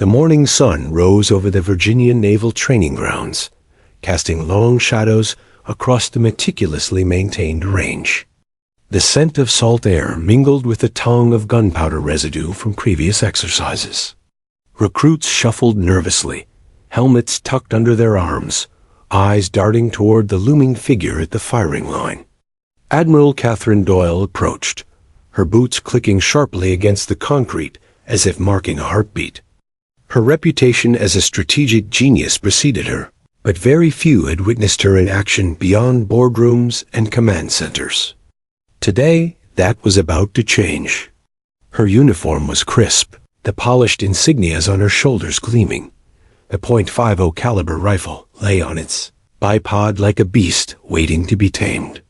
The morning sun rose over the Virginia Naval Training Grounds, casting long shadows across the meticulously maintained range. The scent of salt air mingled with the tongue of gunpowder residue from previous exercises. Recruits shuffled nervously, helmets tucked under their arms, eyes darting toward the looming figure at the firing line. Admiral Catherine Doyle approached, her boots clicking sharply against the concrete as if marking a heartbeat. Her reputation as a strategic genius preceded her, but very few had witnessed her in action beyond boardrooms and command centers. Today, that was about to change. Her uniform was crisp, the polished insignias on her shoulders gleaming. The .50 caliber rifle lay on its bipod like a beast waiting to be tamed.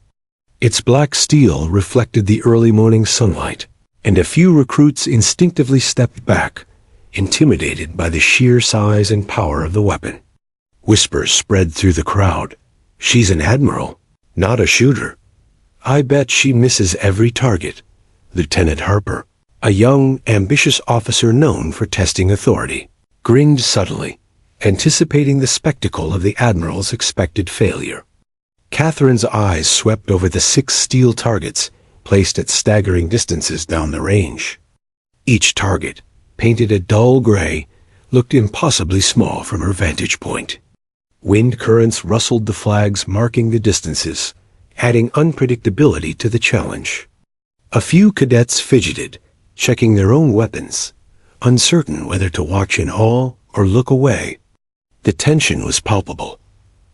Its black steel reflected the early morning sunlight, and a few recruits instinctively stepped back, intimidated by the sheer size and power of the weapon. Whispers spread through the crowd. "She's an admiral, not a shooter. I bet she misses every target." Lieutenant Harper, a young, ambitious officer known for testing authority, grinned subtly, anticipating the spectacle of the Admiral's expected failure. Catherine's eyes swept over the 6 steel targets placed at staggering distances down the range. Each target, painted a dull gray, looked impossibly small from her vantage point. Wind currents rustled the flags marking the distances, adding unpredictability to the challenge. A few cadets fidgeted, checking their own weapons, uncertain whether to watch in awe or look away. The tension was palpable,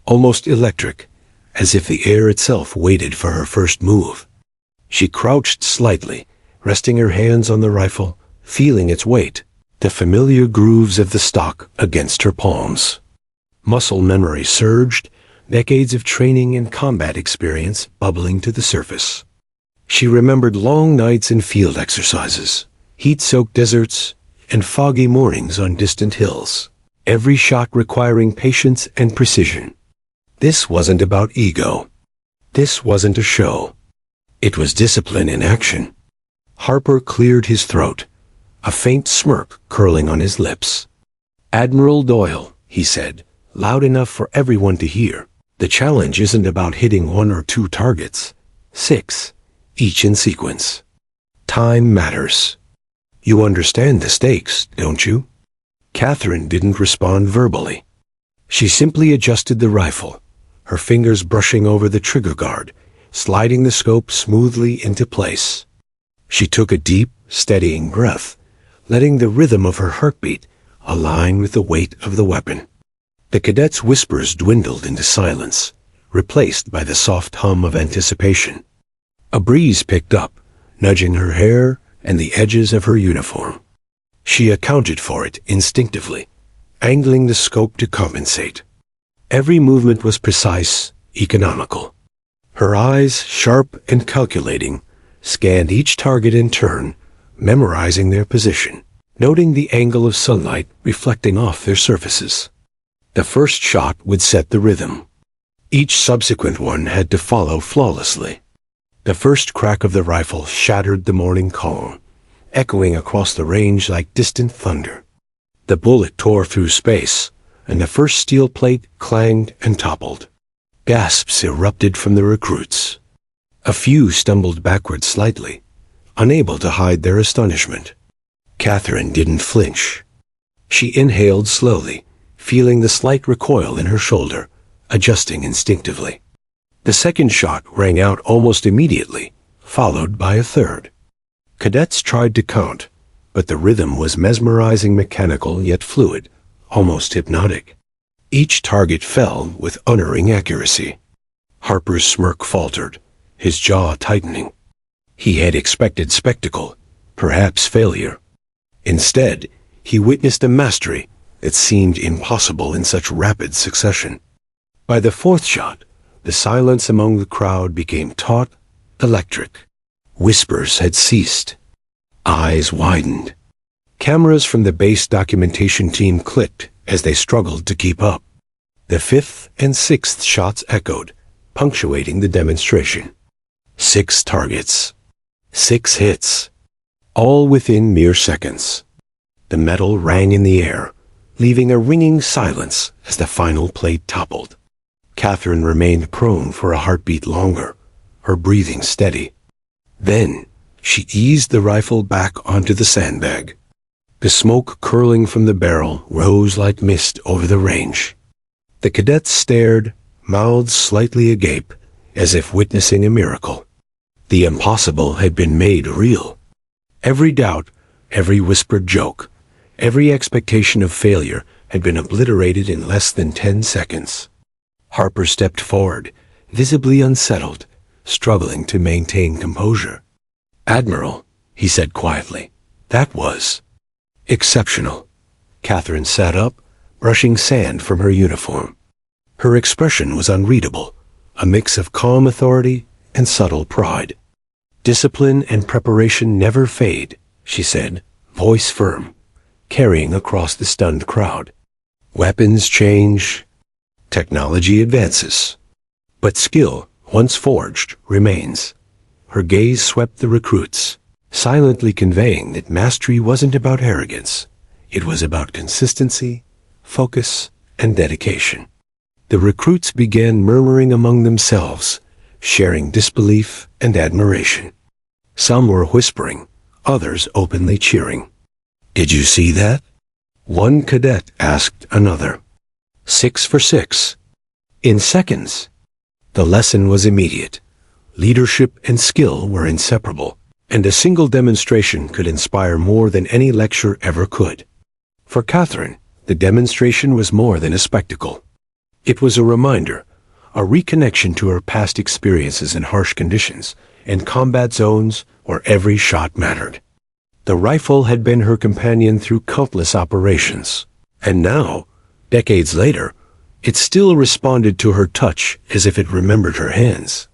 almost electric, as if the air itself waited for her first move. She crouched slightly, resting her hands on the rifle, feeling its weight, the familiar grooves of the stock against her palms. Muscle memory surged, decades of training and combat experience bubbling to the surface. She remembered long nights in field exercises, heat-soaked deserts, and foggy mornings on distant hills, every shot requiring patience and precision. This wasn't about ego. This wasn't a show. It was discipline in action. Harper cleared his throat, a faint smirk curling on his lips. "Admiral Doyle," he said, loud enough for everyone to hear. "The challenge isn't about hitting 1 or 2 targets. 6, each in sequence. Time matters. You understand the stakes, don't you?" Catherine didn't respond verbally. She simply adjusted the rifle, her fingers brushing over the trigger guard, sliding the scope smoothly into place. She took a deep, steadying breath, letting the rhythm of her heartbeat align with the weight of the weapon. The cadet's whispers dwindled into silence, replaced by the soft hum of anticipation. A breeze picked up, nudging her hair and the edges of her uniform. She accounted for it instinctively, angling the scope to compensate. Every movement was precise, economical. Her eyes, sharp and calculating, scanned each target in turn, memorizing their position, noting the angle of sunlight reflecting off their surfaces. The first shot would set the rhythm. Each subsequent one had to follow flawlessly. The first crack of the rifle shattered the morning calm, echoing across the range like distant thunder. The bullet tore through space, and the first steel plate clanged and toppled. Gasps erupted from the recruits. A few stumbled backward slightly, unable to hide their astonishment. Catherine didn't flinch. She inhaled slowly, feeling the slight recoil in her shoulder, adjusting instinctively. The second shot rang out almost immediately, followed by a third. Cadets tried to count, but the rhythm was mesmerizing, mechanical yet fluid, almost hypnotic. Each target fell with unerring accuracy. Harper's smirk faltered, his jaw tightening. He had expected spectacle, perhaps failure. Instead, he witnessed a mastery that seemed impossible in such rapid succession. By the fourth shot, the silence among the crowd became taut, electric. Whispers had ceased. Eyes widened. Cameras from the base documentation team clicked as they struggled to keep up. The fifth and sixth shots echoed, punctuating the demonstration. 6 targets. 6 hits. All within mere seconds. The metal rang in the air, leaving a ringing silence as the final plate toppled. Catherine remained prone for a heartbeat longer, her breathing steady. Then, she eased the rifle back onto the sandbag. The smoke curling from the barrel rose like mist over the range. The cadets stared, mouths slightly agape, as if witnessing a miracle. The impossible had been made real. Every doubt, every whispered joke, every expectation of failure had been obliterated in less than 10 seconds. Harper stepped forward, visibly unsettled, struggling to maintain composure. "Admiral," he said quietly, "that was exceptional." Catherine sat up, brushing sand from her uniform. Her expression was unreadable, a mix of calm authority and subtle pride. "Discipline and preparation never fade," she said, voice firm, carrying across the stunned crowd. "Weapons change, technology advances, but skill, once forged, remains." Her gaze swept the recruits, silently conveying that mastery wasn't about arrogance. It was about consistency, focus, and dedication. The recruits began murmuring among themselves, sharing disbelief and admiration. Some were whispering, others openly cheering. "Did you see that?" one cadet asked another. 6 for 6. In seconds. The lesson was immediate. Leadership and skill were inseparable, and a single demonstration could inspire more than any lecture ever could. For Catherine, the demonstration was more than a spectacle. It was a reminder, a reconnection to her past experiences in harsh conditions and combat zones where every shot mattered. The rifle had been her companion through countless operations, and now, decades later, it still responded to her touch as if it remembered her hands.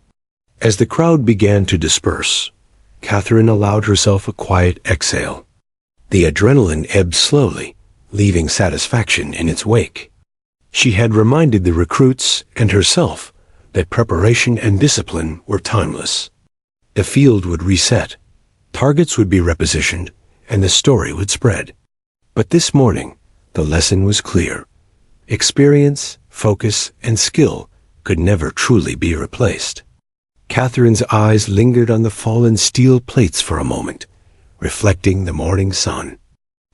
As the crowd began to disperse, Catherine allowed herself a quiet exhale. The adrenaline ebbed slowly, leaving satisfaction in its wake. She had reminded the recruits and herself that preparation and discipline were timeless. The field would reset, targets would be repositioned, and the story would spread. But this morning, the lesson was clear. Experience, focus, and skill could never truly be replaced. Catherine's eyes lingered on the fallen steel plates for a moment, reflecting the morning sun.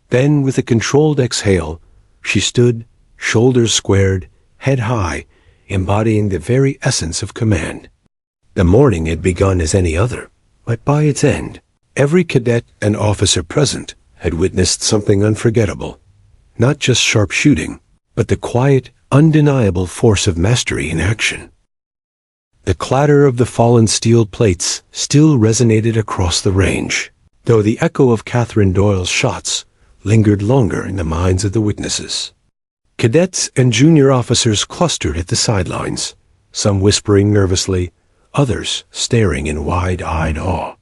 Then, with a controlled exhale, she stood, shoulders squared, head high, embodying the very essence of command. The morning had begun as any other, but by its end, every cadet and officer present had witnessed something unforgettable. Not just sharp shooting, but the quiet, undeniable force of mastery in action. The clatter of the fallen steel plates still resonated across the range, though the echo of Catherine Doyle's shots lingered longer in the minds of the witnesses. Cadets and junior officers clustered at the sidelines, some whispering nervously, others staring in wide-eyed awe.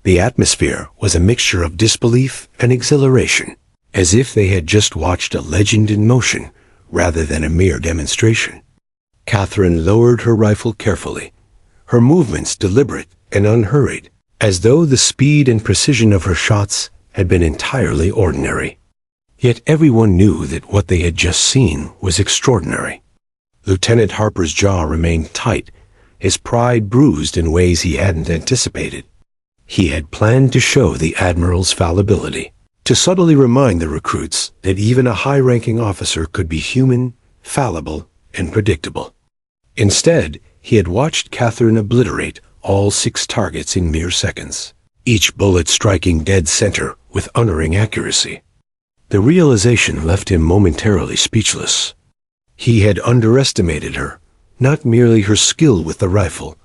The atmosphere was a mixture of disbelief and exhilaration, as if they had just watched a legend in motion rather than a mere demonstration. Catherine lowered her rifle carefully, her movements deliberate and unhurried, as though the speed and precision of her shots had been entirely ordinary. Yet everyone knew that what they had just seen was extraordinary. Lieutenant Harper's jaw remained tight, his pride bruised in ways he hadn't anticipated. He had planned to show the Admiral's fallibility, to subtly remind the recruits that even a high-ranking officer could be human, fallible, and predictable. Instead, he had watched Catherine obliterate all 6 targets in mere seconds, each bullet striking dead center with unerring accuracy. The realization left him momentarily speechless. He had underestimated her, not merely her skill with the rifle,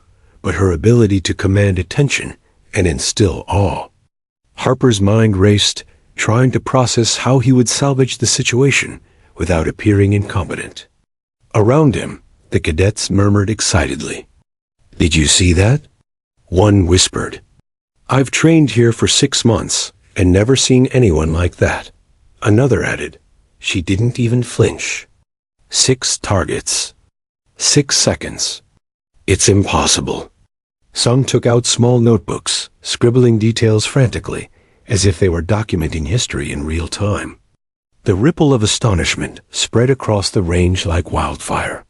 but her ability to command attention and instill awe. Harper's mind raced, trying to process how he would salvage the situation without appearing incompetent. Around him, the cadets murmured excitedly. "Did you see that?" One whispered. "I've trained here for 6 months and never seen anyone like that." Another added, "She didn't even flinch. 6 targets. 6 seconds. It's impossible." Some took out small notebooks, scribbling details frantically, as if they were documenting history in real time. The ripple of astonishment spread across the range like wildfire.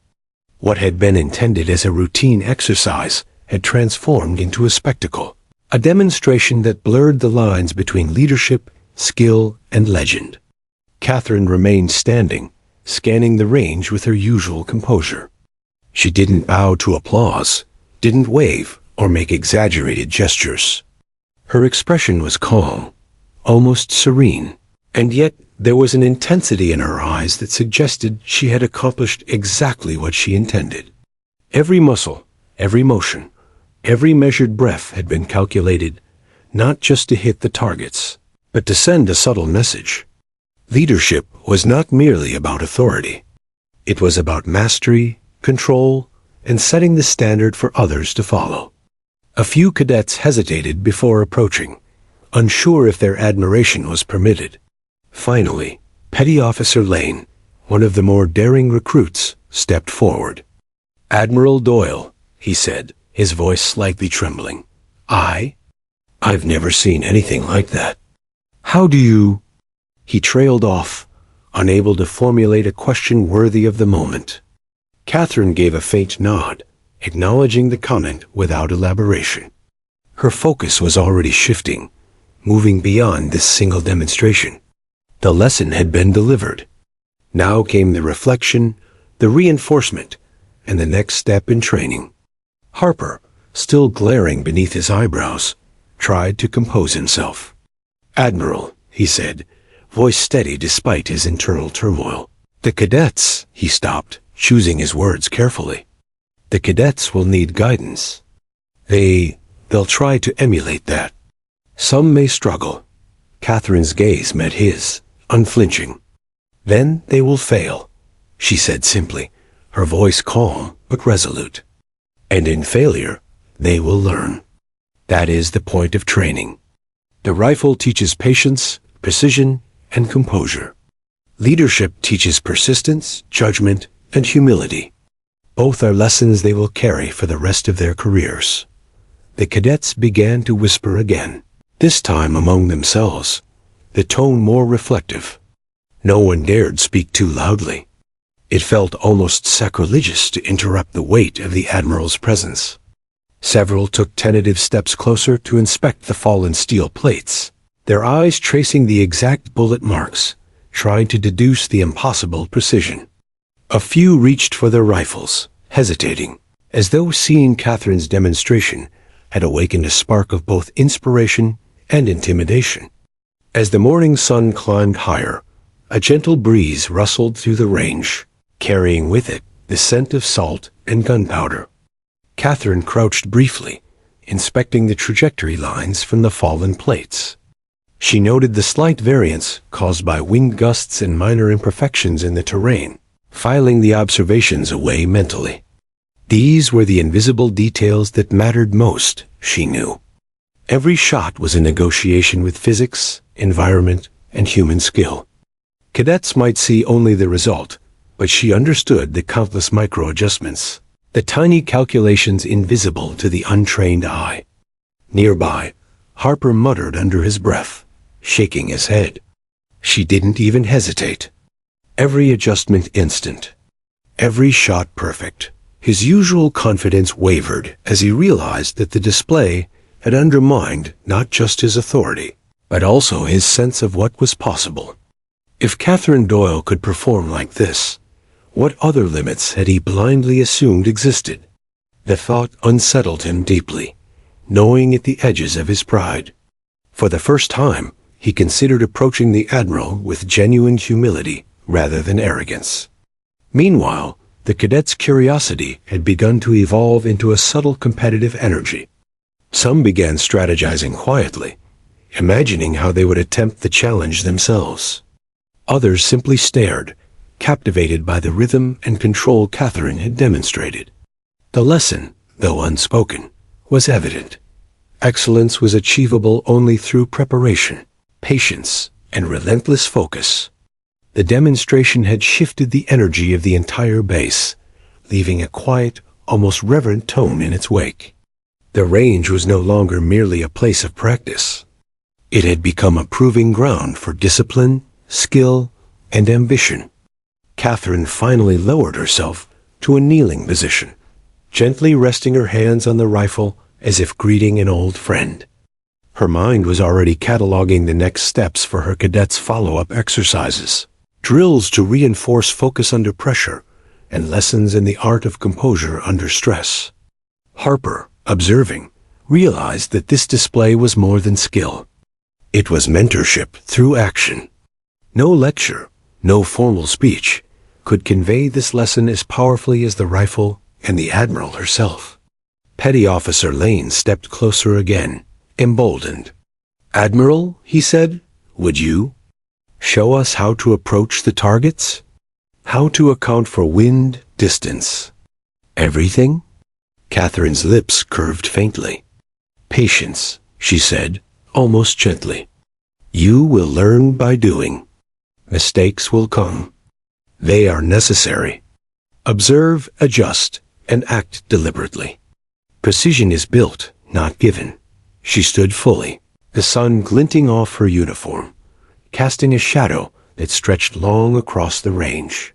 What had been intended as a routine exercise had transformed into a spectacle, a demonstration that blurred the lines between leadership, skill, and legend. Catherine remained standing, scanning the range with her usual composure. She didn't bow to applause, didn't wave, or make exaggerated gestures. Her expression was calm, almost serene, and yet there was an intensity in her eyes that suggested she had accomplished exactly what she intended. Every muscle, every motion, every measured breath had been calculated, not just to hit the targets, but to send a subtle message. Leadership was not merely about authority. It was about mastery, control, and setting the standard for others to follow. A few cadets hesitated before approaching, unsure if their admiration was permitted. Finally, Petty Officer Lane, one of the more daring recruits, stepped forward. "Admiral Doyle," he said, his voice slightly trembling. I've never seen anything like that. How do you—" He trailed off, unable to formulate a question worthy of the moment. Catherine gave a faint nod, acknowledging the comment without elaboration. Her focus was already shifting, moving beyond this single demonstration. The lesson had been delivered. Now came the reflection, the reinforcement, and the next step in training. Harper, still glaring beneath his eyebrows, tried to compose himself. "Admiral," he said, voice steady despite his internal turmoil. "The cadets," he stopped, choosing his words carefully. "The cadets will need guidance. They'll try to emulate that. Some may struggle." Catherine's gaze met his, unflinching. "Then they will fail," she said simply, her voice calm but resolute. "And in failure, they will learn. That is the point of training. The rifle teaches patience, precision, and composure. Leadership teaches persistence, judgment, and humility. Both are lessons they will carry for the rest of their careers." The cadets began to whisper again, this time among themselves, the tone more reflective. No one dared speak too loudly. It felt almost sacrilegious to interrupt the weight of the Admiral's presence. Several took tentative steps closer to inspect the fallen steel plates, their eyes tracing the exact bullet marks, trying to deduce the impossible precision. A few reached for their rifles, hesitating, as though seeing Catherine's demonstration had awakened a spark of both inspiration and intimidation. As the morning sun climbed higher, a gentle breeze rustled through the range, carrying with it the scent of salt and gunpowder. Catherine crouched briefly, inspecting the trajectory lines from the fallen plates. She noted the slight variance caused by wind gusts and minor imperfections in the terrain, filing the observations away mentally. These were the invisible details that mattered most, she knew. Every shot was a negotiation with physics, environment, and human skill. Cadets might see only the result, but she understood the countless micro-adjustments, the tiny calculations invisible to the untrained eye. Nearby, Harper muttered under his breath, shaking his head. She didn't even hesitate. Every adjustment instant. Every shot perfect. His usual confidence wavered as he realized that the display had undermined not just his authority, but also his sense of what was possible. If Catherine Doyle could perform like this, what other limits had he blindly assumed existed? The thought unsettled him deeply, gnawing at the edges of his pride. For the first time, he considered approaching the Admiral with genuine humility rather than arrogance. Meanwhile, the cadets' curiosity had begun to evolve into a subtle competitive energy. Some began strategizing quietly, imagining how they would attempt the challenge themselves. Others simply stared, captivated by the rhythm and control Catherine had demonstrated. The lesson, though unspoken, was evident. Excellence was achievable only through preparation, patience, and relentless focus. The demonstration had shifted the energy of the entire base, leaving a quiet, almost reverent tone in its wake. The range was no longer merely a place of practice. It had become a proving ground for discipline, skill, and ambition. Catherine finally lowered herself to a kneeling position, gently resting her hands on the rifle as if greeting an old friend. Her mind was already cataloging the next steps for her cadets' follow-up exercises, drills to reinforce focus under pressure, and lessons in the art of composure under stress. Harper, observing, realized that this display was more than skill. It was mentorship through action. No lecture, no formal speech, could convey this lesson as powerfully as the rifle and the Admiral herself. Petty Officer Lane stepped closer again, emboldened. "Admiral," he said, "would you show us how to approach the targets? How to account for wind, distance, everything?" Catherine's lips curved faintly. "Patience," she said, almost gently. "You will learn by doing. Mistakes will come. They are necessary. Observe, adjust, and act deliberately. Precision is built, not given." She stood fully, the sun glinting off her uniform, casting a shadow that stretched long across the range.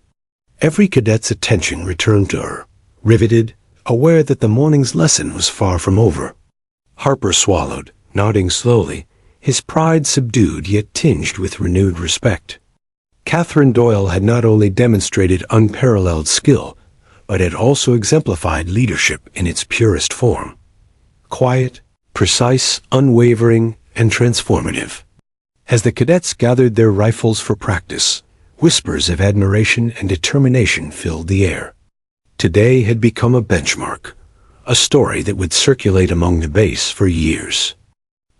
Every cadet's attention returned to her, riveted, aware that the morning's lesson was far from over. Harper swallowed, nodding slowly, his pride subdued yet tinged with renewed respect. Catherine Doyle had not only demonstrated unparalleled skill, but had also exemplified leadership in its purest form. Quiet, precise, unwavering, and transformative. As the cadets gathered their rifles for practice, whispers of admiration and determination filled the air. Today had become a benchmark, a story that would circulate among the base for years.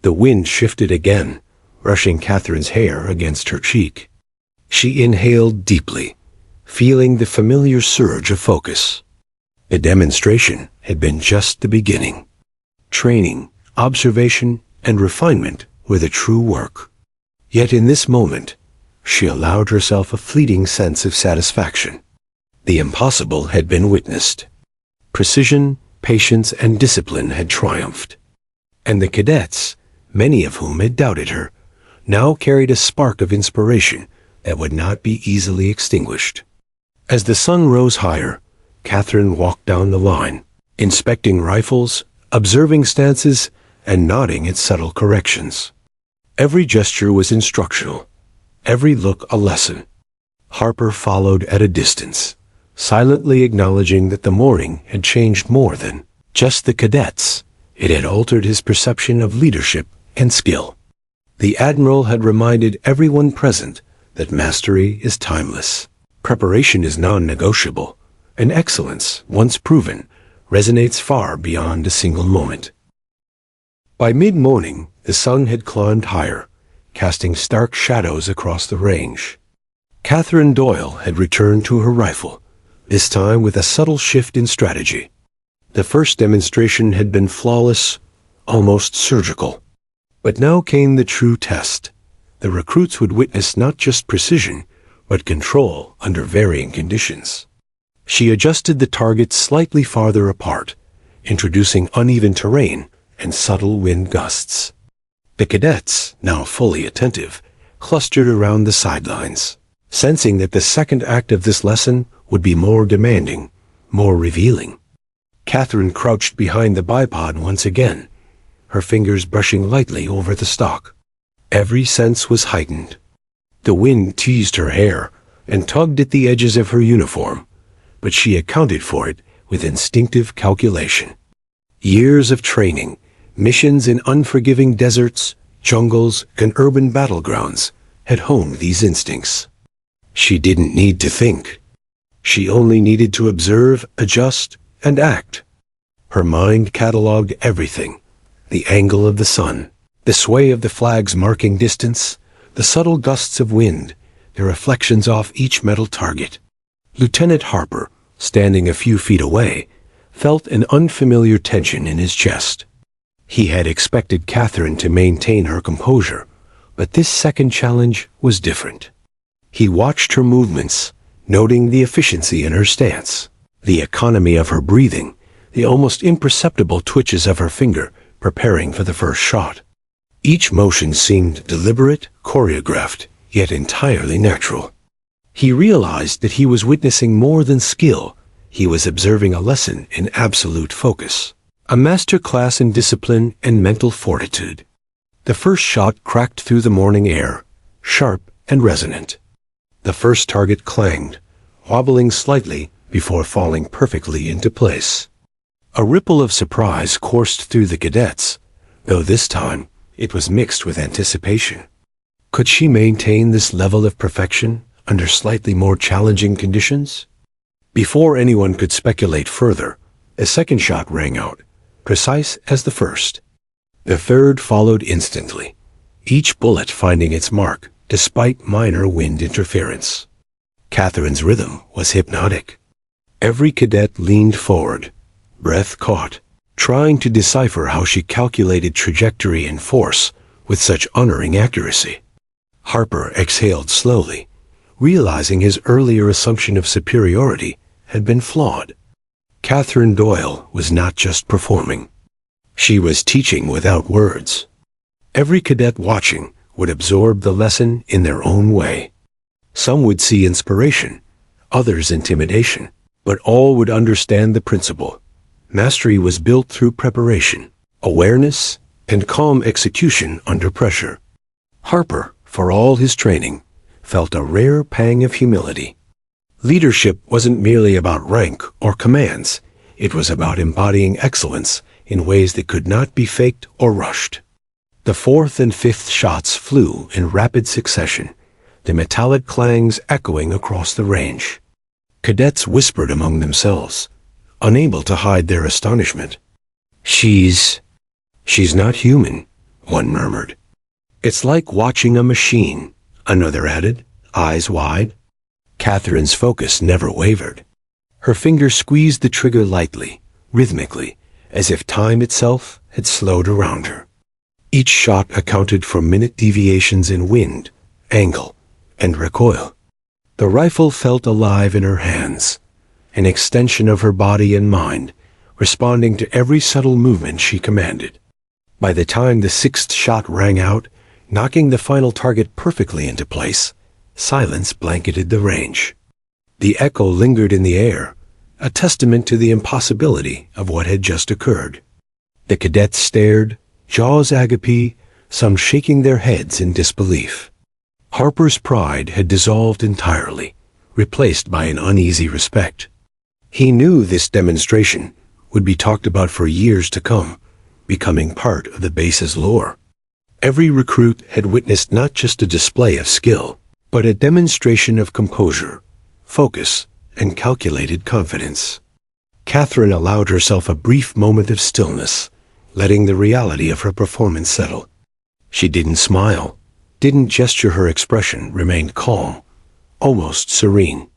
The wind shifted again, brushing Catherine's hair against her cheek. She inhaled deeply, feeling the familiar surge of focus. The demonstration had been just the beginning. Training, observation, and refinement were the true work. Yet in this moment, she allowed herself a fleeting sense of satisfaction. The impossible had been witnessed. Precision, patience, and discipline had triumphed. And the cadets, many of whom had doubted her, now carried a spark of inspiration that would not be easily extinguished. As the sun rose higher, Catherine walked down the line, inspecting rifles, observing stances, and nodding at subtle corrections. Every gesture was instructional, every look a lesson. Harper followed at a distance, silently acknowledging that the morning had changed more than just the cadets. It had altered his perception of leadership and skill. The Admiral had reminded everyone present that mastery is timeless. Preparation is non-negotiable, and excellence, once proven, resonates far beyond a single moment. By mid-morning, the sun had climbed higher, casting stark shadows across the range. Catherine Doyle had returned to her rifle, this time with a subtle shift in strategy. The first demonstration had been flawless, almost surgical. But now came the true test. The recruits would witness not just precision, but control under varying conditions. She adjusted the targets slightly farther apart, introducing uneven terrain and subtle wind gusts. The cadets, now fully attentive, clustered around the sidelines, sensing that the second act of this lesson would be more demanding, more revealing. Catherine crouched behind the bipod once again, her fingers brushing lightly over the stock. Every sense was heightened. The wind teased her hair and tugged at the edges of her uniform, but she accounted for it with instinctive calculation. Years of training, missions in unforgiving deserts, jungles, and urban battlegrounds had honed these instincts. She didn't need to think. She only needed to observe, adjust, and act. Her mind cataloged everything: the angle of the sun, the sway of the flags marking distance, the subtle gusts of wind, the reflections off each metal target. Lieutenant Harper, standing a few feet away, felt an unfamiliar tension in his chest. He had expected Catherine to maintain her composure, but this second challenge was different. He watched her movements, noting the efficiency in her stance, the economy of her breathing, the almost imperceptible twitches of her finger preparing for the first shot. Each motion seemed deliberate, choreographed, yet entirely natural. He realized that he was witnessing more than skill. He was observing a lesson in absolute focus, a master class in discipline and mental fortitude. The first shot cracked through the morning air, sharp and resonant. The first target clanged, wobbling slightly before falling perfectly into place. A ripple of surprise coursed through the cadets, though this time it was mixed with anticipation. Could she maintain this level of perfection under slightly more challenging conditions? Before anyone could speculate further, a second shot rang out, precise as the first. The third followed instantly, each bullet finding its mark despite minor wind interference. Catherine's rhythm was hypnotic. Every cadet leaned forward, breath caught, trying to decipher how she calculated trajectory and force with such unerring accuracy. Harper exhaled slowly, realizing his earlier assumption of superiority had been flawed. Catherine Doyle was not just performing. She was teaching without words. Every cadet watching would absorb the lesson in their own way. Some would see inspiration, others intimidation, but all would understand the principle. Mastery was built through preparation, awareness, and calm execution under pressure. Harper, for all his training, felt a rare pang of humility. Leadership wasn't merely about rank or commands. It was about embodying excellence in ways that could not be faked or rushed. The fourth and fifth shots flew in rapid succession, the metallic clangs echoing across the range. Cadets whispered among themselves, unable to hide their astonishment. She's not human," one murmured. "It's like watching a machine," another added, eyes wide. Catherine's focus never wavered. Her fingers squeezed the trigger lightly, rhythmically, as if time itself had slowed around her. Each shot accounted for minute deviations in wind, angle, and recoil. The rifle felt alive in her hands, an extension of her body and mind, responding to every subtle movement she commanded. By the time the sixth shot rang out, knocking the final target perfectly into place, silence blanketed the range. The echo lingered in the air, a testament to the impossibility of what had just occurred. The cadets stared, jaws agape, some shaking their heads in disbelief. Harper's pride had dissolved entirely, replaced by an uneasy respect. He knew this demonstration would be talked about for years to come, becoming part of the base's lore. Every recruit had witnessed not just a display of skill, but a demonstration of composure, focus, and calculated confidence. Catherine allowed herself a brief moment of stillness, letting the reality of her performance settle. She didn't smile, didn't gesture. Her expression remained calm, almost serene.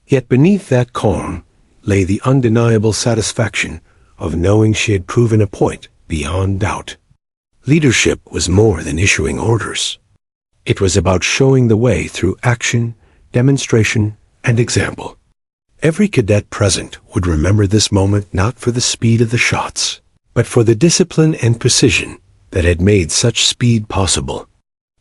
Yet beneath that calm lay the undeniable satisfaction of knowing she had proven a point beyond doubt. Leadership was more than issuing orders. It was about showing the way through action, demonstration, and example. Every cadet present would remember this moment not for the speed of the shots, but for the discipline and precision that had made such speed possible.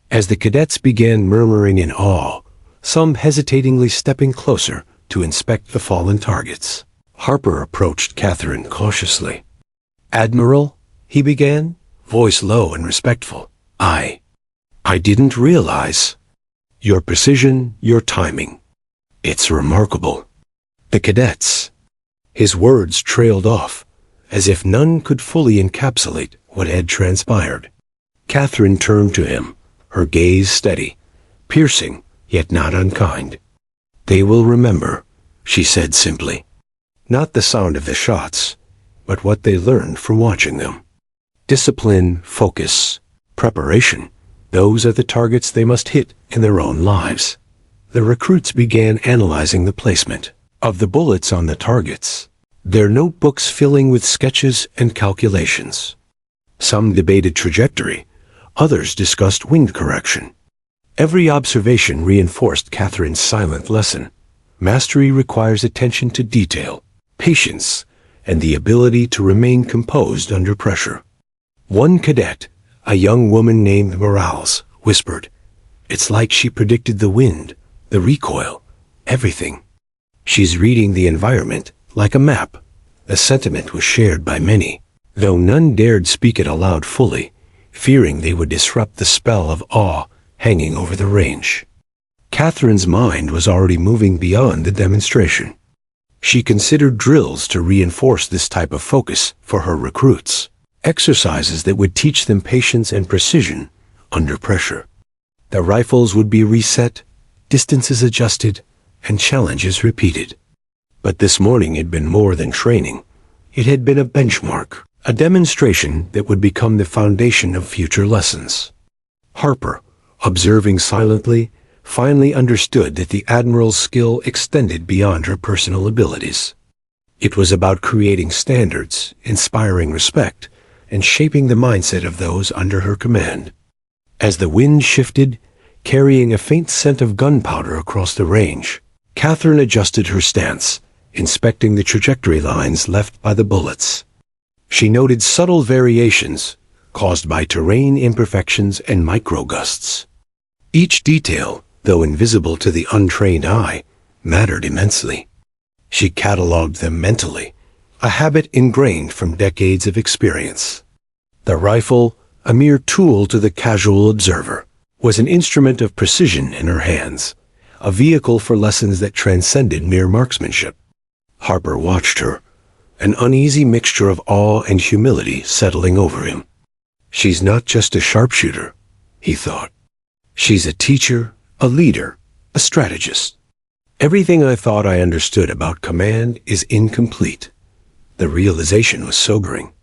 As the cadets began murmuring in awe, some hesitatingly stepping closer to inspect the fallen targets, Harper approached Catherine cautiously. "Admiral," he began, voice low and respectful, I didn't realize. Your precision, your timing. It's remarkable." The cadets. His words trailed off, as if none could fully encapsulate what had transpired. Catherine turned to him, her gaze steady, piercing, yet not unkind. "They will remember," she said simply. Not the sound of the shots, but what they learned from watching them. Discipline, focus, preparation, those are the targets they must hit in their own lives. The recruits began analyzing the placement of the bullets on the targets, their notebooks filling with sketches and calculations. Some debated trajectory, others discussed wind correction. Every observation reinforced Catherine's silent lesson. Mastery requires attention to detail, patience, and the ability to remain composed under pressure. One cadet, A young woman named Morales whispered, "It's like she predicted the wind, the recoil, everything. She's reading the environment like a map." The sentiment was shared by many, though none dared speak it aloud fully, fearing they would disrupt the spell of awe hanging over the range. Catherine's mind was already moving beyond the demonstration. She considered drills to reinforce this type of focus for her recruits, exercises that would teach them patience and precision under pressure. The rifles would be reset, distances adjusted, and challenges repeated. But this morning had been more than training. It had been a benchmark, a demonstration that would become the foundation of future lessons. Harper, observing silently, finally understood that the Admiral's skill extended beyond her personal abilities. It was about creating standards, inspiring respect, and shaping the mindset of those under her command. As the wind shifted, carrying a faint scent of gunpowder across the range, Catherine adjusted her stance, inspecting the trajectory lines left by the bullets. She noted subtle variations caused by terrain imperfections and microgusts. Each detail, though invisible to the untrained eye, mattered immensely. She catalogued them mentally, a habit ingrained from decades of experience. The rifle, a mere tool to the casual observer, was an instrument of precision in her hands, a vehicle for lessons that transcended mere marksmanship. Harper watched her, an uneasy mixture of awe and humility settling over him. She's not just a sharpshooter, he thought. She's a teacher, a leader, a strategist. Everything I thought I understood about command is incomplete. The realization was sobering.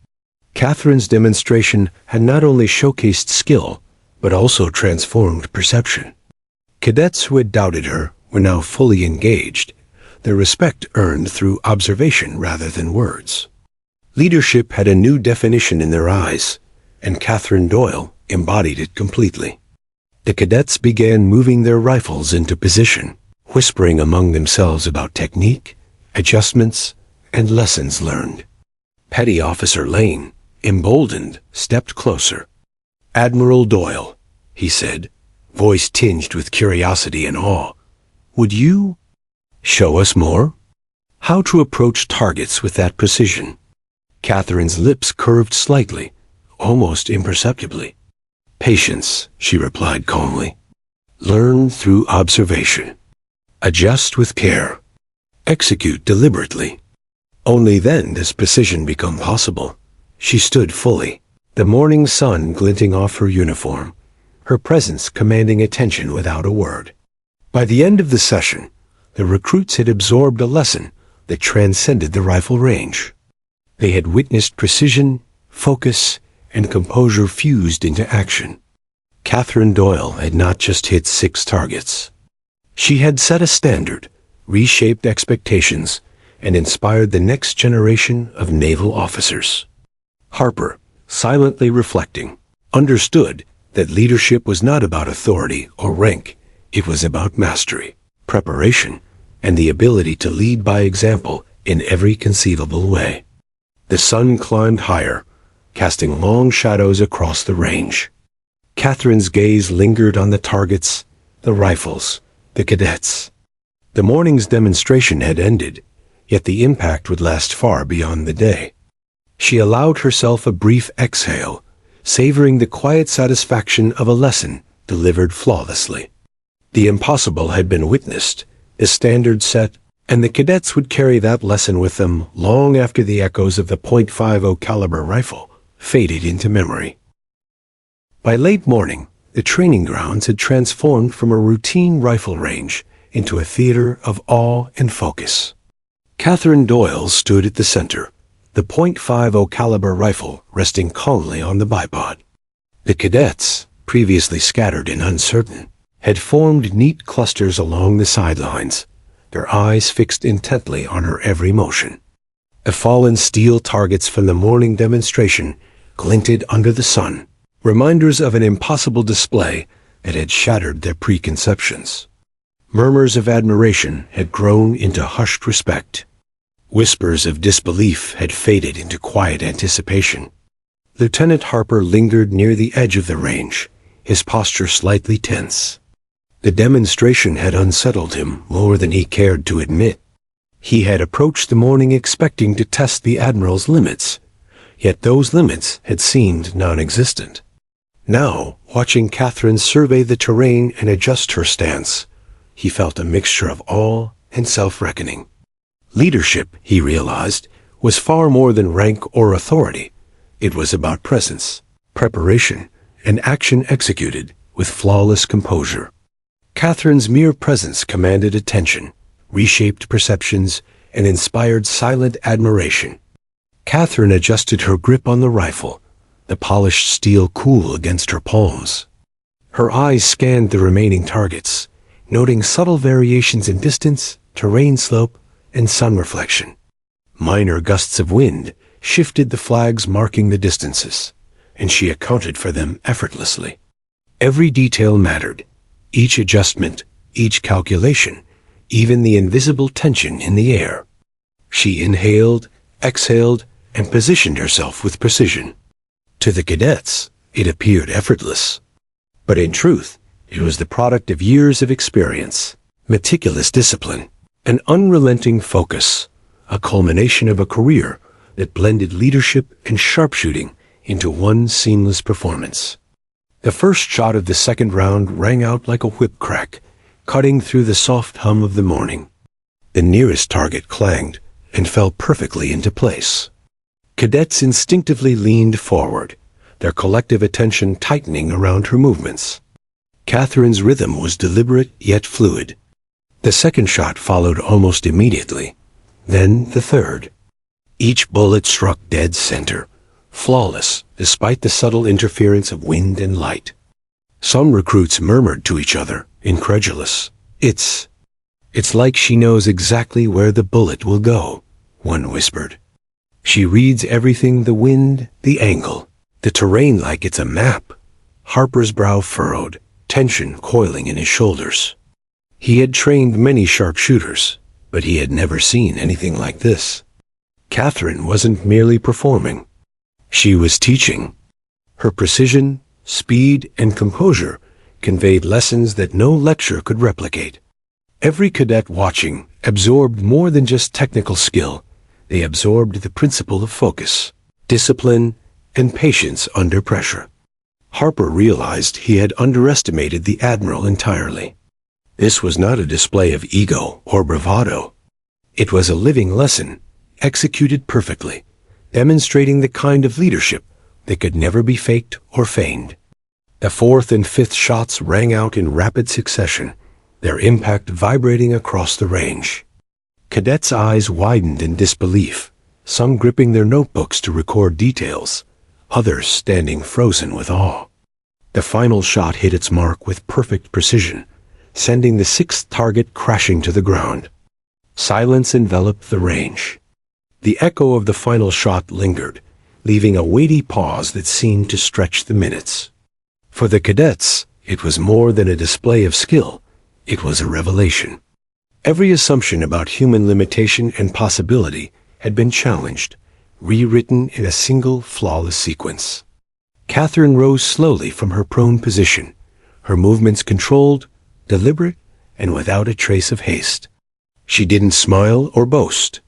Catherine's demonstration had not only showcased skill, but also transformed perception. Cadets who had doubted her were now fully engaged, their respect earned through observation rather than words. Leadership had a new definition in their eyes, and Catherine Doyle embodied it completely. The cadets began moving their rifles into position, whispering among themselves about technique, adjustments, and lessons learned. Petty Officer Lane, emboldened, stepped closer. "Admiral Doyle," he said, voice tinged with curiosity and awe, "would you show us more? How to approach targets with that precision?" Catherine's lips curved slightly, almost imperceptibly. "Patience," she replied calmly. "Learn through observation. Adjust with care. Execute deliberately. Only then does precision become possible." She stood fully, the morning sun glinting off her uniform, her presence commanding attention without a word. By the end of the session, the recruits had absorbed a lesson that transcended the rifle range. They had witnessed precision, focus, and composure fused into action. Catherine Doyle had not just hit 6 targets. She had set a standard, reshaped expectations, and inspired the next generation of naval officers. Harper, silently reflecting, understood that leadership was not about authority or rank. It was about mastery, preparation, and the ability to lead by example in every conceivable way. The sun climbed higher, casting long shadows across the range. Catherine's gaze lingered on the targets, the rifles, the cadets. The morning's demonstration had ended, yet the impact would last far beyond the day. She allowed herself a brief exhale, savoring the quiet satisfaction of a lesson delivered flawlessly. The impossible had been witnessed, the standard set, and the cadets would carry that lesson with them long after the echoes of the .50 caliber rifle faded into memory. By late morning, the training grounds had transformed from a routine rifle range into a theater of awe and focus. Catherine Doyle stood at the center, the .50 caliber rifle resting calmly on the bipod. The cadets, previously scattered and uncertain, had formed neat clusters along the sidelines, their eyes fixed intently on her every motion. The fallen steel targets from the morning demonstration glinted under the sun, reminders of an impossible display that had shattered their preconceptions. Murmurs of admiration had grown into hushed respect. Whispers of disbelief had faded into quiet anticipation. Lieutenant Harper lingered near the edge of the range, his posture slightly tense. The demonstration had unsettled him more than he cared to admit. He had approached the morning expecting to test the Admiral's limits, yet those limits had seemed non-existent. Now, watching Catherine survey the terrain and adjust her stance, he felt a mixture of awe and self-reckoning. Leadership, he realized, was far more than rank or authority. It was about presence, preparation, and action executed with flawless composure. Catherine's mere presence commanded attention, reshaped perceptions, and inspired silent admiration. Catherine adjusted her grip on the rifle, the polished steel cool against her palms. Her eyes scanned the remaining targets, noting subtle variations in distance, terrain slope, and sun reflection. Minor gusts of wind shifted the flags marking the distances, and she accounted for them effortlessly. Every detail mattered, each adjustment, each calculation, even the invisible tension in the air. She inhaled, exhaled, and positioned herself with precision. To the cadets, it appeared effortless. But in truth, it was the product of years of experience, meticulous discipline, an unrelenting focus, a culmination of a career that blended leadership and sharpshooting into one seamless performance. The first shot of the second round rang out like a whip crack, cutting through the soft hum of the morning. The nearest target clanged and fell perfectly into place. Cadets instinctively leaned forward, their collective attention tightening around her movements. Catherine's rhythm was deliberate yet fluid. The second shot followed almost immediately, then the third. Each bullet struck dead center, flawless despite the subtle interference of wind and light. Some recruits murmured to each other, incredulous. It's like she knows exactly where the bullet will go," one whispered. "She reads everything, the wind, the angle, the terrain like it's a map." Harper's brow furrowed, tension coiling in his shoulders. He had trained many sharpshooters, but he had never seen anything like this. Catherine wasn't merely performing. She was teaching. Her precision, speed, and composure conveyed lessons that no lecture could replicate. Every cadet watching absorbed more than just technical skill. They absorbed the principle of focus, discipline, and patience under pressure. Harper realized he had underestimated the Admiral entirely. This was not a display of ego or bravado. It was a living lesson, executed perfectly, demonstrating the kind of leadership that could never be faked or feigned. The fourth and fifth shots rang out in rapid succession, their impact vibrating across the range. Cadets' eyes widened in disbelief, some gripping their notebooks to record details, others standing frozen with awe. The final shot hit its mark with perfect precision, sending the sixth target crashing to the ground. Silence enveloped the range. The echo of the final shot lingered, leaving a weighty pause that seemed to stretch the minutes. For the cadets, it was more than a display of skill. It was a revelation. Every assumption about human limitation and possibility had been challenged, rewritten in a single flawless sequence. Catherine rose slowly from her prone position, her movements controlled, deliberate, and without a trace of haste. She didn't smile or boast.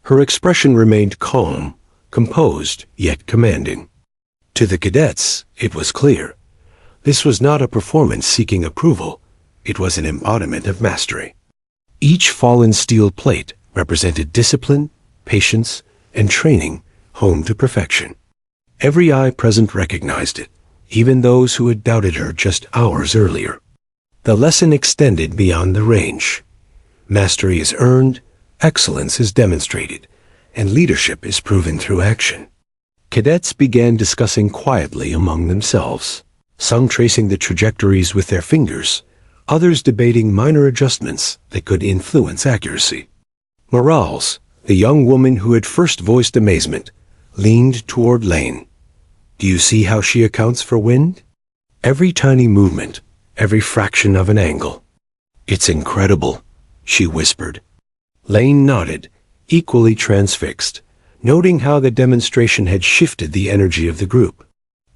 Her expression remained calm, composed, yet commanding. To the cadets, it was clear. This was not a performance seeking approval. It was an embodiment of mastery. Each fallen steel plate represented discipline, patience, and training honed to perfection. Every eye present recognized it, even those who had doubted her just hours earlier. The lesson extended beyond the range. Mastery is earned, excellence is demonstrated, and leadership is proven through action. Cadets began discussing quietly among themselves, some tracing the trajectories with their fingers, others debating minor adjustments that could influence accuracy. Morales, the young woman who had first voiced amazement, leaned toward Lane. "Do you see how she accounts for wind? Every tiny movement, every fraction of an angle." "It's incredible," she whispered. Lane nodded, equally transfixed, noting how the demonstration had shifted the energy of the group.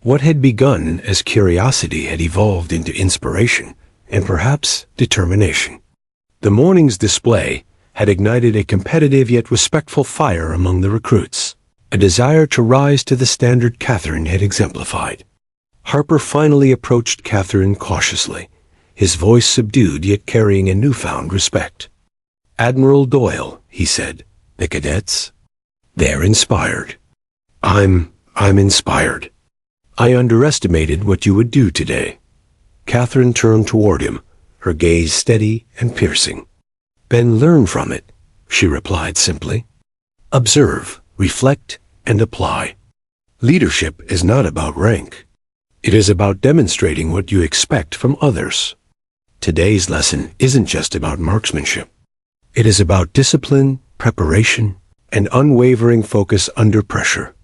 What had begun as curiosity had evolved into inspiration and perhaps determination. The morning's display had ignited a competitive yet respectful fire among the recruits, a desire to rise to the standard Catherine had exemplified. Harper finally approached Catherine cautiously, his voice subdued yet carrying a newfound respect. "Admiral Doyle," he said, "the cadets? They're inspired. I'm inspired. I underestimated what you would do today." Catherine turned toward him, her gaze steady and piercing. "Then learn from it," she replied simply. "Observe, reflect, and apply. Leadership is not about rank. It is about demonstrating what you expect from others. Today's lesson isn't just about marksmanship. It is about discipline, preparation, and unwavering focus under pressure."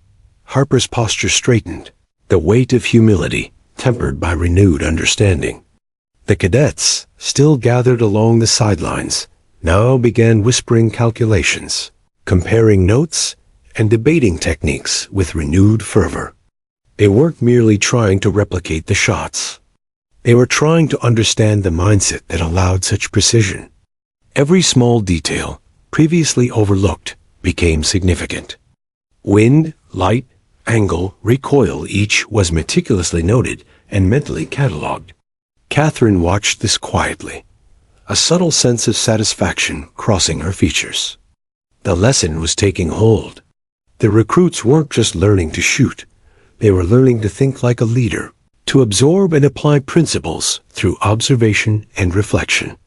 Harper's posture straightened, the weight of humility tempered by renewed understanding. The cadets, still gathered along the sidelines, now began whispering calculations, comparing notes, and debating techniques with renewed fervor. They weren't merely trying to replicate the shots. They were trying to understand the mindset that allowed such precision. Every small detail, previously overlooked, became significant. Wind, light, angle, recoil, each was meticulously noted and mentally catalogued. Catherine watched this quietly, a subtle sense of satisfaction crossing her features. The lesson was taking hold. The recruits weren't just learning to shoot, they were learning to think like a leader, to absorb and apply principles through observation and reflection.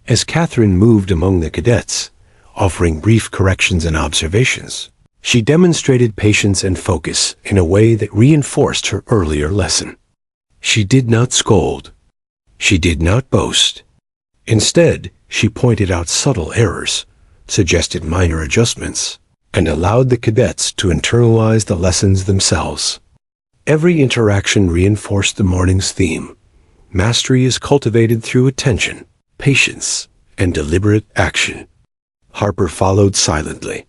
As Catherine moved among the cadets, offering brief corrections and observations, she demonstrated patience and focus in a way that reinforced her earlier lesson. She did not scold. She did not boast. Instead, she pointed out subtle errors, suggested minor adjustments, and allowed the cadets to internalize the lessons themselves. Every interaction reinforced the morning's theme. Mastery is cultivated through attention, patience, and deliberate action. Harper followed silently,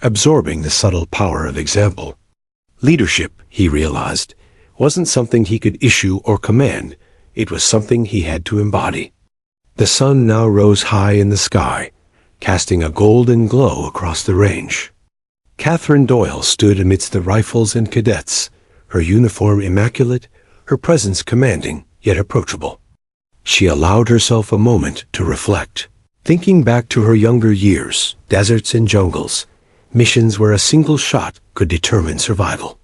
absorbing the subtle power of example. Leadership, he realized, wasn't something he could issue or command. It was something he had to embody. The sun now rose high in the sky, casting a golden glow across the range. Catherine Doyle stood amidst the rifles and cadets, her uniform immaculate, her presence commanding yet approachable. She allowed herself a moment to reflect, thinking back to her younger years, deserts and jungles, missions where a single shot could determine survival.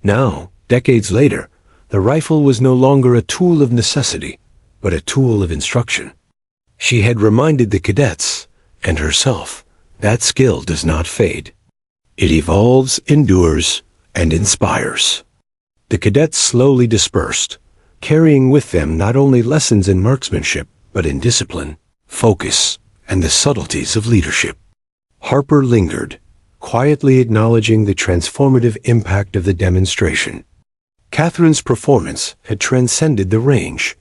Now, decades later, the rifle was no longer a tool of necessity, but a tool of instruction. She had reminded the cadets, and herself, that skill does not fade. It evolves, endures, and inspires. The cadets slowly dispersed, carrying with them not only lessons in marksmanship, but in discipline, focus, and the subtleties of leadership. Harper lingered, quietly acknowledging the transformative impact of the demonstration. Catherine's performance had transcended the range,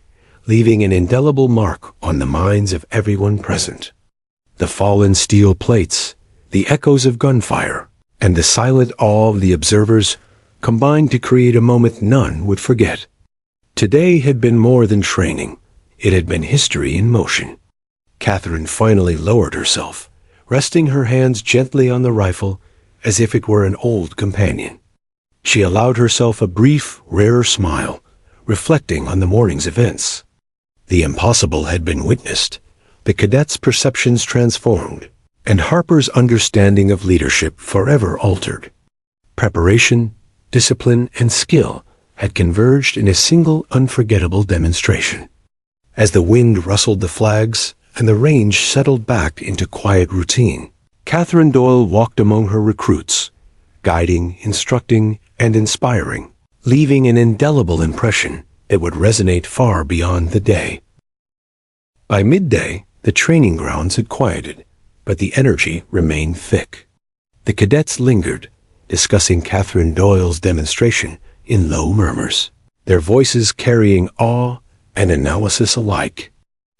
leaving an indelible mark on the minds of everyone present. The fallen steel plates, the echoes of gunfire, and the silent awe of the observers combined to create a moment none would forget. Today had been more than training. It had been history in motion. Catherine finally lowered herself, resting her hands gently on the rifle as if it were an old companion. She allowed herself a brief, rare smile, reflecting on the morning's events. The impossible had been witnessed, the cadets' perceptions transformed, and Harper's understanding of leadership forever altered. Preparation, discipline, and skill had converged in a single unforgettable demonstration. As the wind rustled the flags and the range settled back into quiet routine, Catherine Doyle walked among her recruits, guiding, instructing, and inspiring, leaving an indelible impression that would resonate far beyond the day. By midday, the training grounds had quieted, but the energy remained thick. The cadets lingered, discussing Catherine Doyle's demonstration in low murmurs, their voices carrying awe and analysis alike.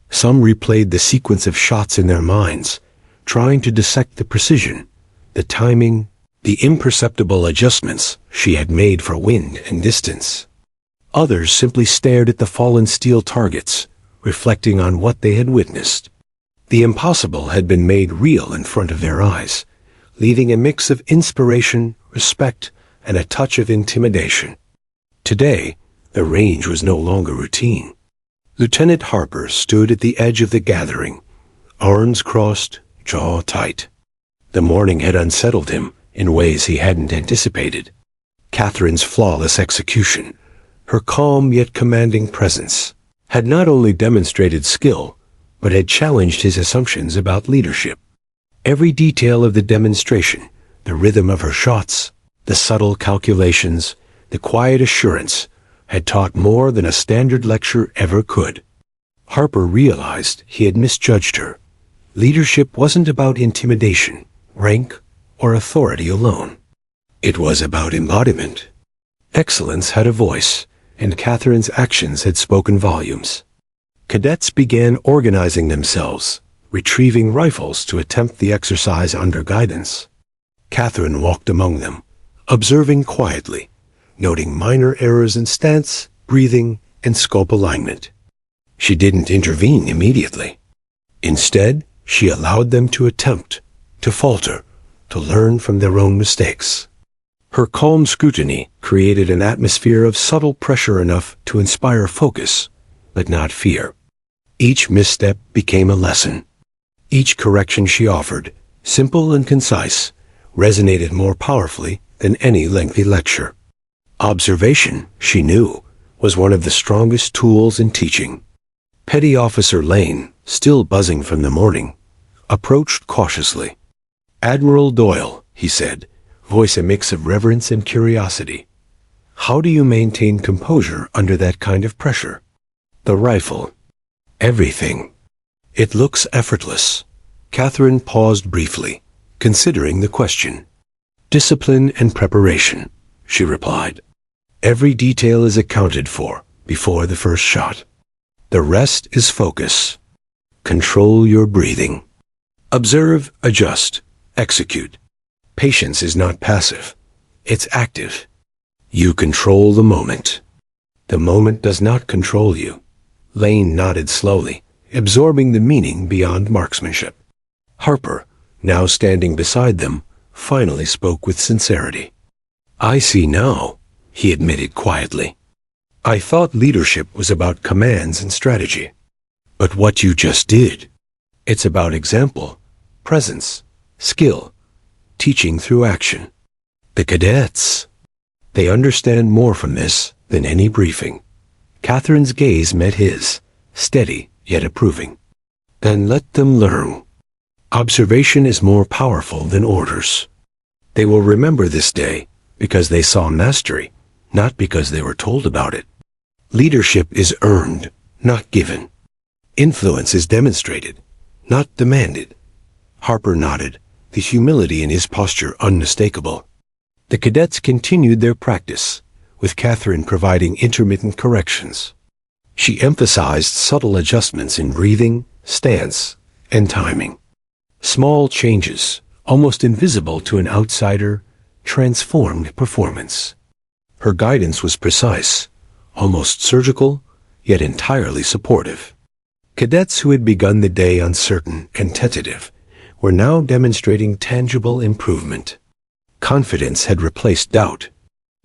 Some replayed the sequence of shots in their minds, trying to dissect the precision, the timing, the imperceptible adjustments she had made for wind and distance. Others simply stared at the fallen steel targets, reflecting on what they had witnessed. The impossible had been made real in front of their eyes, leaving a mix of inspiration, respect, and a touch of intimidation. Today, the range was no longer routine. Lieutenant Harper stood at the edge of the gathering, arms crossed, jaw tight. The morning had unsettled him in ways he hadn't anticipated. Catherine's flawless execution, her calm yet commanding presence, had not only demonstrated skill, but had challenged his assumptions about leadership. Every detail of the demonstration, the rhythm of her shots, the subtle calculations, the quiet assurance, had taught more than a standard lecture ever could. Harper realized he had misjudged her. Leadership wasn't about intimidation, rank, or authority alone. It was about embodiment. Excellence had a voice, and Catherine's actions had spoken volumes. Cadets began organizing themselves, retrieving rifles to attempt the exercise under guidance. Catherine walked among them, observing quietly, noting minor errors in stance, breathing, and scope alignment. She didn't intervene immediately. Instead, she allowed them to attempt, to falter, to learn from their own mistakes. Her calm scrutiny created an atmosphere of subtle pressure enough to inspire focus, but not fear. Each misstep became a lesson. Each correction she offered, simple and concise, resonated more powerfully than any lengthy lecture. Observation, she knew, was one of the strongest tools in teaching. Petty Officer Lane, still buzzing from the morning, approached cautiously. "Admiral Doyle," he said, voice a mix of reverence and curiosity. "How do you maintain composure under that kind of pressure?" "The rifle. Everything. It looks effortless." Catherine paused briefly, considering the question. "Discipline and preparation," she replied. "Every detail is accounted for before the first shot. The rest is focus. Control your breathing. Observe, adjust, execute. Patience is not passive. It's active. You control the moment. The moment does not control you." Lane nodded slowly, absorbing the meaning beyond marksmanship. Harper, now standing beside them, finally spoke with sincerity. "I see now," he admitted quietly. "I thought leadership was about commands and strategy. But what you just did, it's about example, presence, skill, teaching through action. The cadets, they understand more from this than any briefing." Catherine's gaze met his, steady yet approving. "Then let them learn. Observation is more powerful than orders. They will remember this day because they saw mastery, not because they were told about it. Leadership is earned, not given. Influence is demonstrated, not demanded." Harper nodded, the humility in his posture unmistakable. The cadets continued their practice, with Catherine providing intermittent corrections. She emphasized subtle adjustments in breathing, stance, and timing. Small changes, almost invisible to an outsider, transformed performance. Her guidance was precise, almost surgical, yet entirely supportive. Cadets who had begun the day uncertain and tentative were now demonstrating tangible improvement. Confidence had replaced doubt.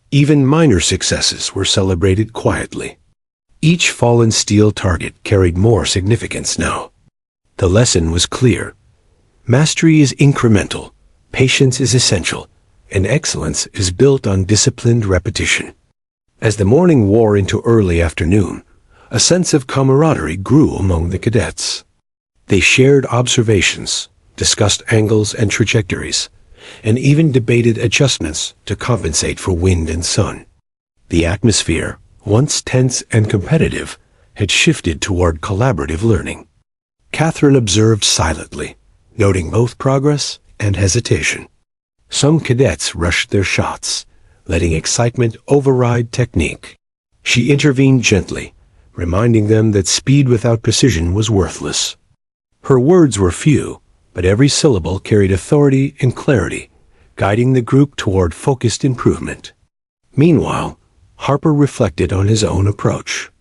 Even minor successes were celebrated quietly. Each fallen steel target carried more significance now. The lesson was clear. Mastery is incremental, patience is essential, and excellence is built on disciplined repetition. As the morning wore into early afternoon, a sense of camaraderie grew among the cadets. They shared observations, discussed angles and trajectories, and even debated adjustments to compensate for wind and sun. The atmosphere, once tense and competitive, had shifted toward collaborative learning. Catherine observed silently, noting both progress and hesitation. Some cadets rushed their shots, letting excitement override technique. She intervened gently, reminding them that speed without precision was worthless. Her words were few, but every syllable carried authority and clarity, guiding the group toward focused improvement. Meanwhile, Harper reflected on his own approach.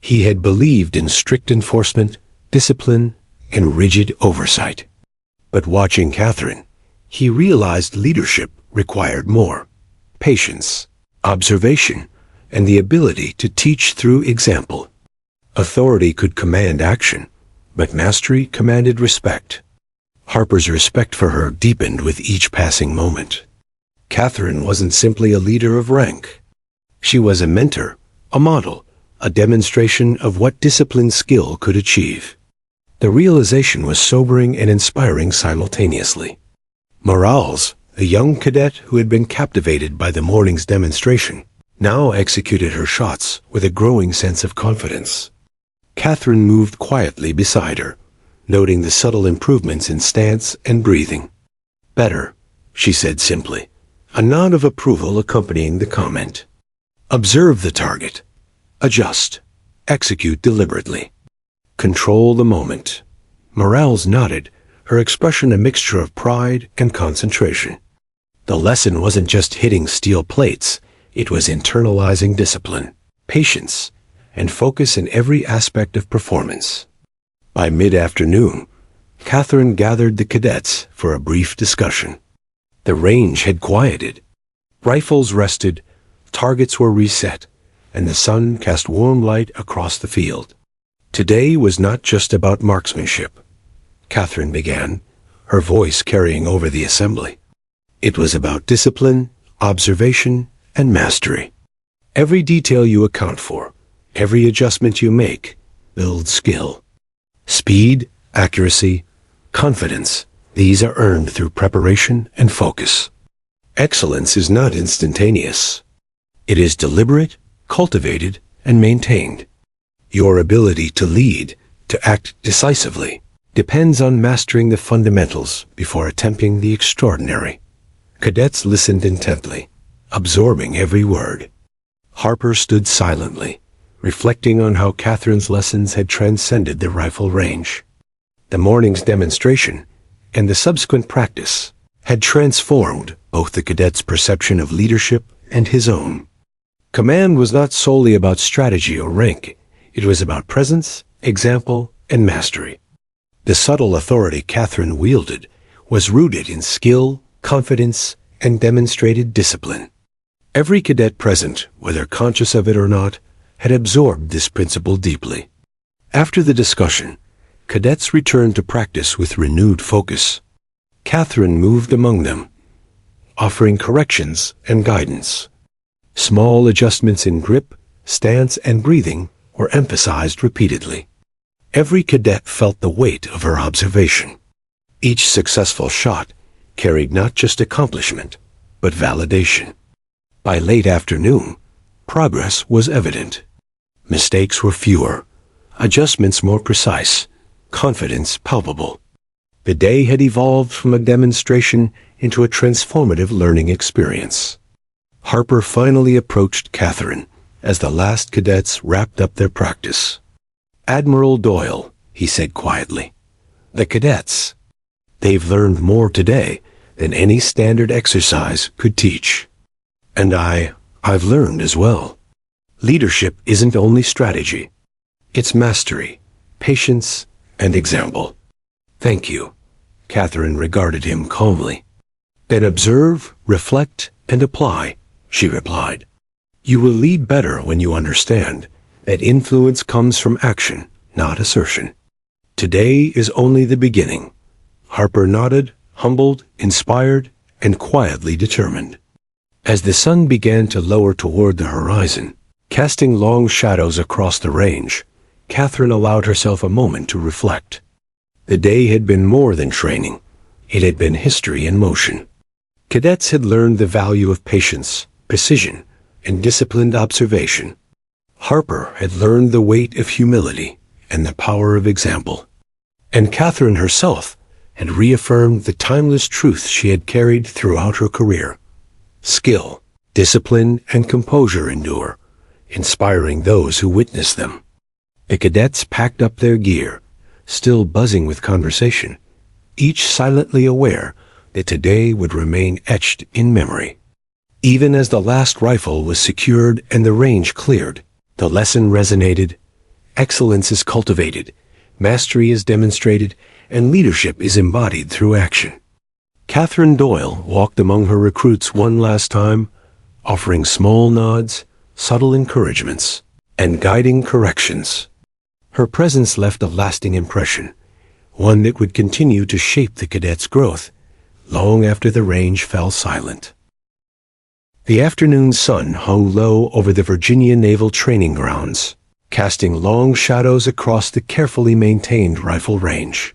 He had believed in strict enforcement, discipline, and rigid oversight. But watching Catherine, he realized leadership required more: patience, observation, and the ability to teach through example. Authority could command action, but mastery commanded respect. Harper's respect for her deepened with each passing moment. Catherine wasn't simply a leader of rank. She was a mentor, a model, a demonstration of what disciplined skill could achieve. The realization was sobering and inspiring simultaneously. Morales, a young cadet who had been captivated by the morning's demonstration, now executed her shots with a growing sense of confidence. Catherine moved quietly beside her, noting the subtle improvements in stance and breathing. "Better," she said simply, a nod of approval accompanying the comment. "Observe the target. Adjust. Execute deliberately. Control the moment." Morales nodded, her expression a mixture of pride and concentration. The lesson wasn't just hitting steel plates, it was internalizing discipline, patience, and focus in every aspect of performance. By mid-afternoon, Catherine gathered the cadets for a brief discussion. The range had quieted. Rifles rested, targets were reset, and the sun cast warm light across the field. Today was not just about marksmanship, Catherine began, her voice carrying over the assembly. It was about discipline, observation, and mastery. Every detail you account for, every adjustment you make, builds skill. Speed, accuracy, confidence, these are earned through preparation and focus. Excellence is not instantaneous. It is deliberate, cultivated, and maintained. Your ability to lead, to act decisively, depends on mastering the fundamentals before attempting the extraordinary. Cadets listened intently, absorbing every word. Harper stood silently, reflecting on how Catherine's lessons had transcended the rifle range. The morning's demonstration, and the subsequent practice, had transformed both the cadet's perception of leadership and his own. Command was not solely about strategy or rank. It was about presence, example, and mastery. The subtle authority Catherine wielded was rooted in skill, confidence, and demonstrated discipline. Every cadet present, whether conscious of it or not, had absorbed this principle deeply. After the discussion, cadets returned to practice with renewed focus. Catherine moved among them, offering corrections and guidance. Small adjustments in grip, stance, and breathing were emphasized repeatedly. Every cadet felt the weight of her observation. Each successful shot carried not just accomplishment, but validation. By late afternoon, progress was evident. Mistakes were fewer, adjustments more precise, confidence palpable. The day had evolved from a demonstration into a transformative learning experience. Harper finally approached Catherine as the last cadets wrapped up their practice. "Admiral Doyle," he said quietly, "the cadets, they've learned more today than any standard exercise could teach. And I've learned as well. Leadership isn't only strategy. It's mastery, patience, and example." "Thank you." Catherine regarded him calmly. "Then observe, reflect, and apply," she replied. "You will lead better when you understand that influence comes from action, not assertion. Today is only the beginning." Harper nodded, humbled, inspired, and quietly determined. As the sun began to lower toward the horizon, casting long shadows across the range, Catherine allowed herself a moment to reflect. The day had been more than training. It had been history in motion. Cadets had learned the value of patience, precision, and disciplined observation. Harper had learned the weight of humility and the power of example. And Catherine herself had reaffirmed the timeless truth she had carried throughout her career. Skill, discipline, and composure endure, inspiring those who witness them. The cadets packed up their gear, still buzzing with conversation, each silently aware that today would remain etched in memory. Even as the last rifle was secured and the range cleared, the lesson resonated. Excellence is cultivated, mastery is demonstrated, and leadership is embodied through action. Catherine Doyle walked among her recruits one last time, offering small nods, subtle encouragements, and guiding corrections. Her presence left a lasting impression, one that would continue to shape the cadets' growth long after the range fell silent. The afternoon sun hung low over the Virginia Naval Training Grounds, casting long shadows across the carefully maintained rifle range.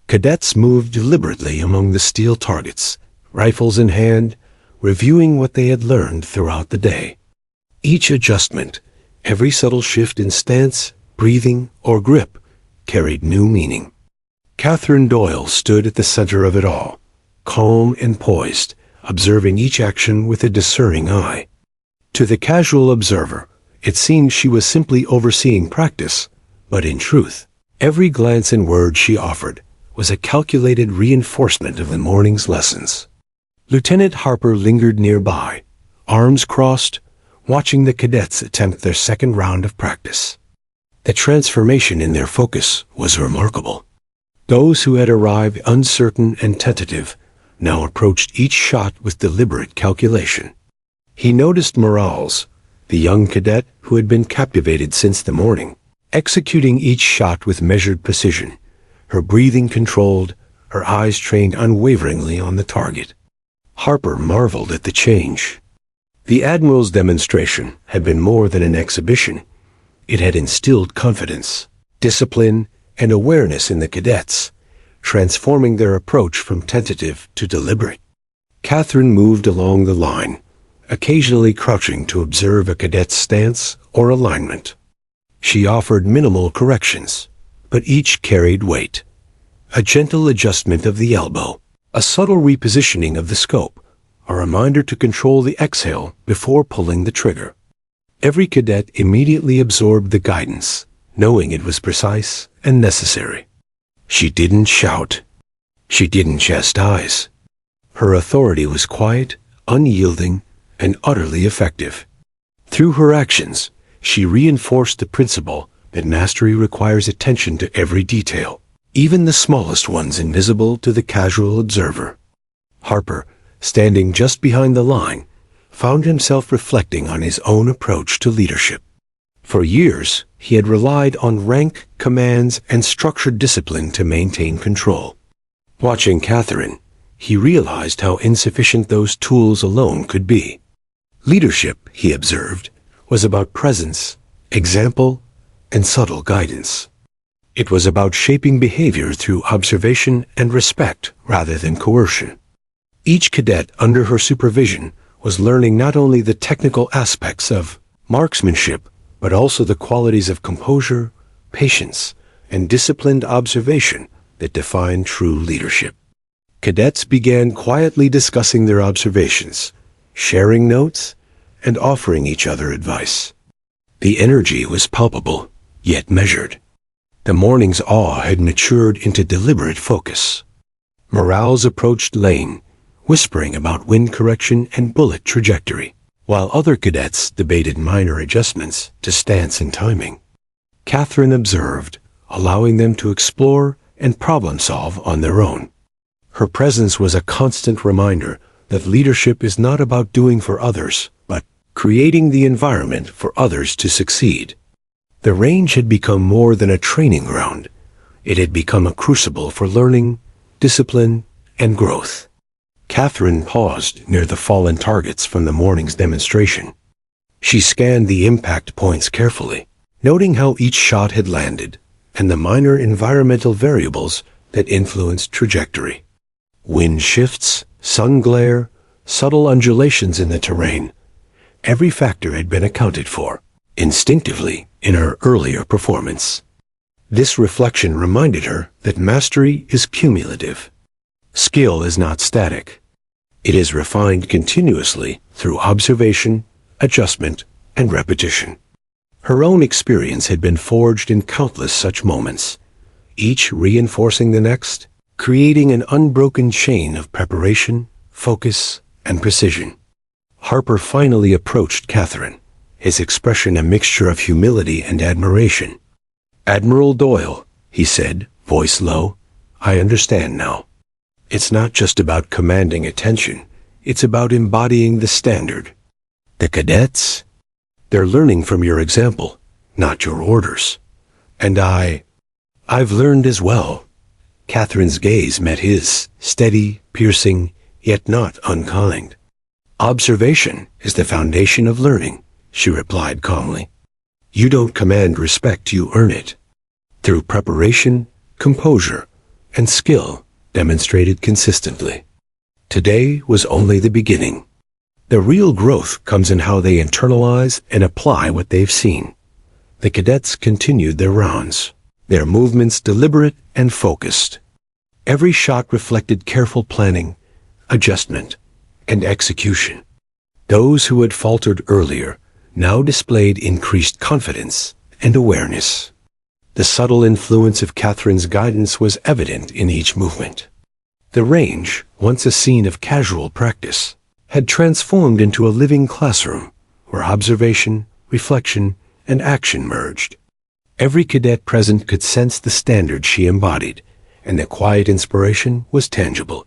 Cadets moved deliberately among the steel targets, rifles in hand, reviewing what they had learned throughout the day. Each adjustment, every subtle shift in stance, breathing, or grip, carried new meaning. Catherine Doyle stood at the center of it all, calm and poised, observing each action with a discerning eye. To the casual observer, it seemed she was simply overseeing practice, but in truth, every glance and word she offered was a calculated reinforcement of the morning's lessons. Lieutenant Harper lingered nearby, arms crossed, watching the cadets attempt their second round of practice. The transformation in their focus was remarkable. Those who had arrived uncertain and tentative now approached each shot with deliberate calculation. He noticed Morales, the young cadet who had been captivated since the morning, executing each shot with measured precision, her breathing controlled, her eyes trained unwaveringly on the target. Harper marveled at the change. The Admiral's demonstration had been more than an exhibition. It had instilled confidence, discipline, and awareness in the cadets, transforming their approach from tentative to deliberate. Catherine moved along the line, occasionally crouching to observe a cadet's stance or alignment. She offered minimal corrections, but each carried weight. A gentle adjustment of the elbow, a subtle repositioning of the scope, a reminder to control the exhale before pulling the trigger. Every cadet immediately absorbed the guidance, knowing it was precise and necessary. She didn't shout. She didn't chastise. Her authority was quiet, unyielding, and utterly effective. Through her actions, she reinforced the principle that mastery requires attention to every detail, even the smallest ones invisible to the casual observer. Harper, standing just behind the line, found himself reflecting on his own approach to leadership. For years, he had relied on rank, commands, and structured discipline to maintain control. Watching Catherine, he realized how insufficient those tools alone could be. Leadership, he observed, was about presence, example, and subtle guidance. It was about shaping behavior through observation and respect rather than coercion. Each cadet under her supervision was learning not only the technical aspects of marksmanship, but also the qualities of composure, patience, and disciplined observation that define true leadership. Cadets began quietly discussing their observations, sharing notes, and offering each other advice. The energy was palpable, yet measured. The morning's awe had matured into deliberate focus. Morales approached Lane, whispering about wind correction and bullet trajectory, while other cadets debated minor adjustments to stance and timing. Catherine observed, allowing them to explore and problem-solve on their own. Her presence was a constant reminder that leadership is not about doing for others, but creating the environment for others to succeed. The range had become more than a training ground. It had become a crucible for learning, discipline, and growth. Catherine paused near the fallen targets from the morning's demonstration. She scanned the impact points carefully, noting how each shot had landed and the minor environmental variables that influenced trajectory. Wind shifts, sun glare, subtle undulations in the terrain. Every factor had been accounted for, instinctively, in her earlier performance. This reflection reminded her that mastery is cumulative. Skill is not static. It is refined continuously through observation, adjustment, and repetition. Her own experience had been forged in countless such moments, each reinforcing the next, creating an unbroken chain of preparation, focus, and precision. Harper finally approached Catherine, his expression a mixture of humility and admiration. "Admiral Doyle," he said, voice low, "I understand now. It's not just about commanding attention, it's about embodying the standard. The cadets? They're learning from your example, not your orders. And I've learned as well." Catherine's gaze met his, steady, piercing, yet not unkind. "Observation is the foundation of learning," she replied calmly. "You don't command respect, you earn it. Through preparation, composure, and skill demonstrated consistently. Today was only the beginning. The real growth comes in how they internalize and apply what they've seen." The cadets continued their rounds, their movements deliberate and focused. Every shot reflected careful planning, adjustment, and execution. Those who had faltered earlier now displayed increased confidence and awareness. The subtle influence of Catherine's guidance was evident in each movement. The range, once a scene of casual practice, had transformed into a living classroom where observation, reflection, and action merged. Every cadet present could sense the standard she embodied, and the quiet inspiration was tangible.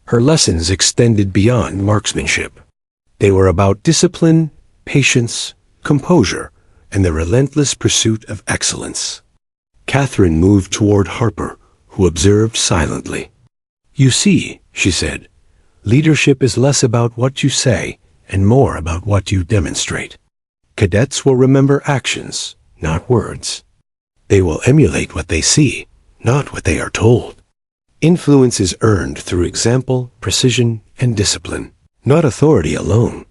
Her lessons extended beyond marksmanship. They were about discipline, patience, composure, and the relentless pursuit of excellence. Catherine moved toward Harper, who observed silently. "You see," she said, "leadership is less about what you say and more about what you demonstrate. Cadets will remember actions, not words. They will emulate what they see, not what they are told. Influence is earned through example, precision, and discipline, not authority alone."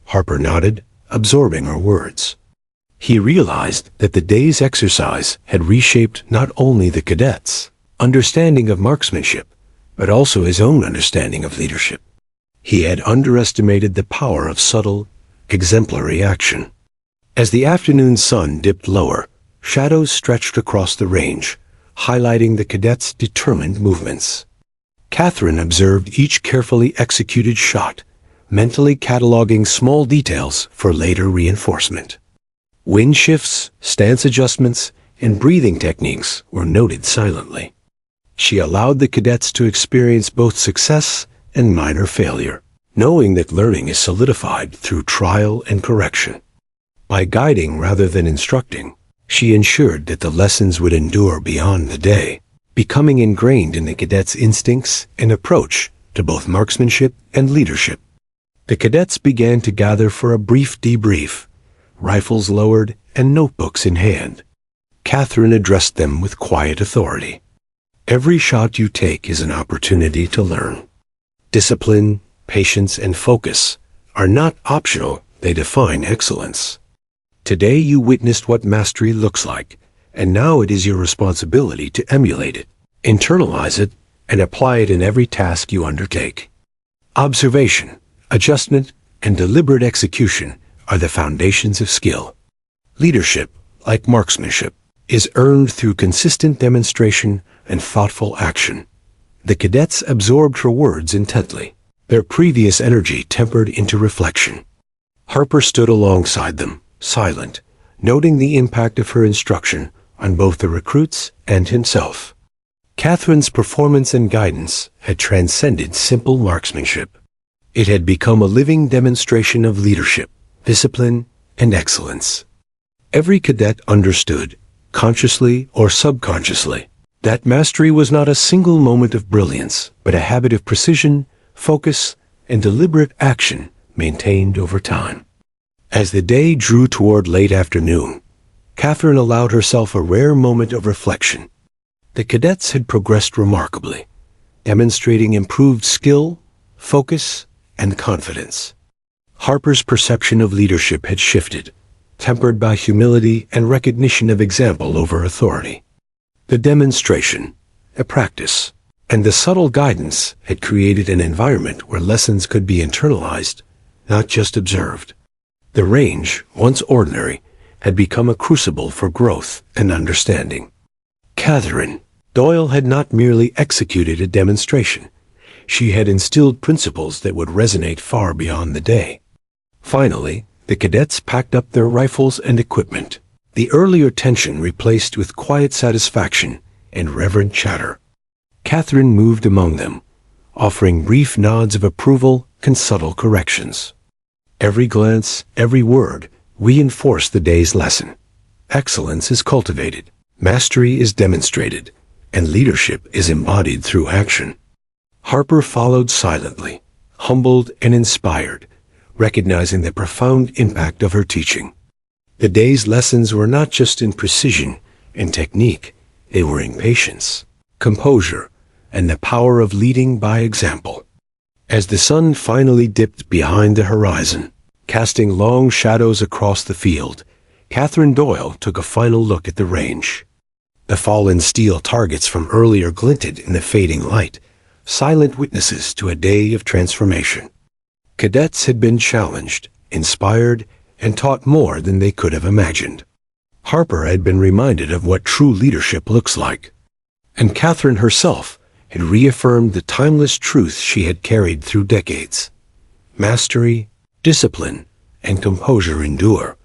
Harper nodded, absorbing her words. He realized that the day's exercise had reshaped not only the cadets' understanding of marksmanship, but also his own understanding of leadership. He had underestimated the power of subtle, exemplary action. As the afternoon sun dipped lower, shadows stretched across the range, highlighting the cadets' determined movements. Catherine observed each carefully executed shot, mentally cataloging small details for later reinforcement. Wind shifts, stance adjustments, and breathing techniques were noted silently. She allowed the cadets to experience both success and minor failure, knowing that learning is solidified through trial and correction. By guiding rather than instructing, she ensured that the lessons would endure beyond the day, becoming ingrained in the cadets' instincts and approach to both marksmanship and leadership. The cadets began to gather for a brief debrief, rifles lowered and notebooks in hand. Catherine addressed them with quiet authority. "Every shot you take is an opportunity to learn. Discipline, patience, and focus are not optional, they define excellence. Today you witnessed what mastery looks like, and now it is your responsibility to emulate it, internalize it, and apply it in every task you undertake. Observation, adjustment, and deliberate execution are the foundations of skill. Leadership, like marksmanship, is earned through consistent demonstration and thoughtful action." The cadets absorbed her words intently, their previous energy tempered into reflection. Harper stood alongside them, silent, noting the impact of her instruction on both the recruits and himself. Catherine's performance and guidance had transcended simple marksmanship. It had become a living demonstration of leadership, discipline, and excellence. Every cadet understood, consciously or subconsciously, that mastery was not a single moment of brilliance, but a habit of precision, focus, and deliberate action maintained over time. As the day drew toward late afternoon, Catherine allowed herself a rare moment of reflection. The cadets had progressed remarkably, demonstrating improved skill, focus, and confidence. Harper's perception of leadership had shifted, tempered by humility and recognition of example over authority. The demonstration, a practice, and the subtle guidance had created an environment where lessons could be internalized, not just observed. The range, once ordinary, had become a crucible for growth and understanding. "Catherine," Doyle had not merely executed a demonstration. She had instilled principles that would resonate far beyond the day. Finally, the cadets packed up their rifles and equipment, the earlier tension replaced with quiet satisfaction and reverent chatter. Catherine moved among them, offering brief nods of approval and subtle corrections. Every glance, every word, reinforced the day's lesson. Excellence is cultivated, mastery is demonstrated, and leadership is embodied through action. Harper followed silently, humbled and inspired, recognizing the profound impact of her teaching. The day's lessons were not just in precision and technique, they were in patience, composure, and the power of leading by example. As the sun finally dipped behind the horizon, casting long shadows across the field, Catherine Doyle took a final look at the range. The fallen steel targets from earlier glinted in the fading light, silent witnesses to a day of transformation. Cadets had been challenged, inspired, and taught more than they could have imagined. Harper had been reminded of what true leadership looks like. And Catherine herself had reaffirmed the timeless truth she had carried through decades. Mastery, discipline, and composure endure,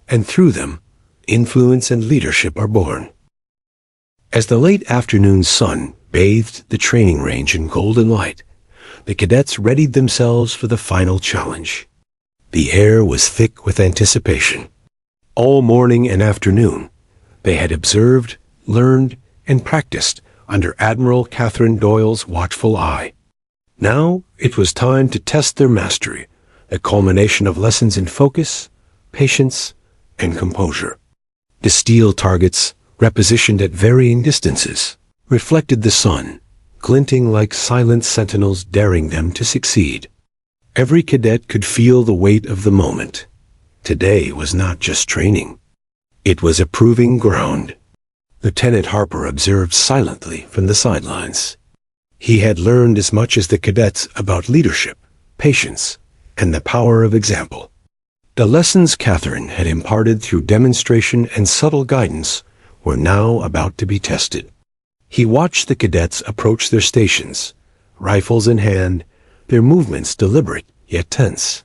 and through them, influence and leadership are born. As the late afternoon sun bathed the training range in golden light, the cadets readied themselves for the final challenge. The air was thick with anticipation. All morning and afternoon, they had observed, learned, and practiced under Admiral Catherine Doyle's watchful eye. Now it was time to test their mastery, a culmination of lessons in focus, patience, and composure. The steel targets, repositioned at varying distances, reflected the sun, glinting like silent sentinels daring them to succeed. Every cadet could feel the weight of the moment. Today was not just training. It was a proving ground. Lieutenant Harper observed silently from the sidelines. He had learned as much as the cadets about leadership, patience, and the power of example. The lessons Catherine had imparted through demonstration and subtle guidance were now about to be tested. He watched the cadets approach their stations, rifles in hand, their movements deliberate yet tense.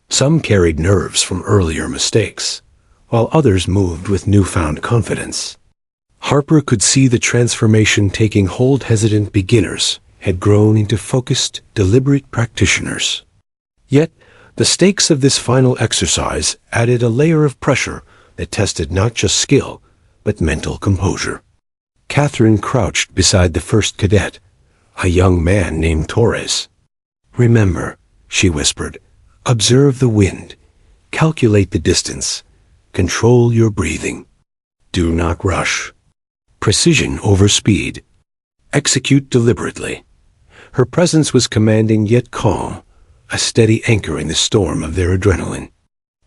Some carried nerves from earlier mistakes, while others moved with newfound confidence. Harper could see the transformation taking hold. Hesitant beginners had grown into focused, deliberate practitioners. Yet, the stakes of this final exercise added a layer of pressure that tested not just skill, but mental composure. Catherine crouched beside the first cadet, a young man named Torres. "Remember," she whispered, "observe the wind, calculate the distance, control your breathing. Do not rush. Precision over speed. Execute deliberately." Her presence was commanding yet calm, a steady anchor in the storm of their adrenaline.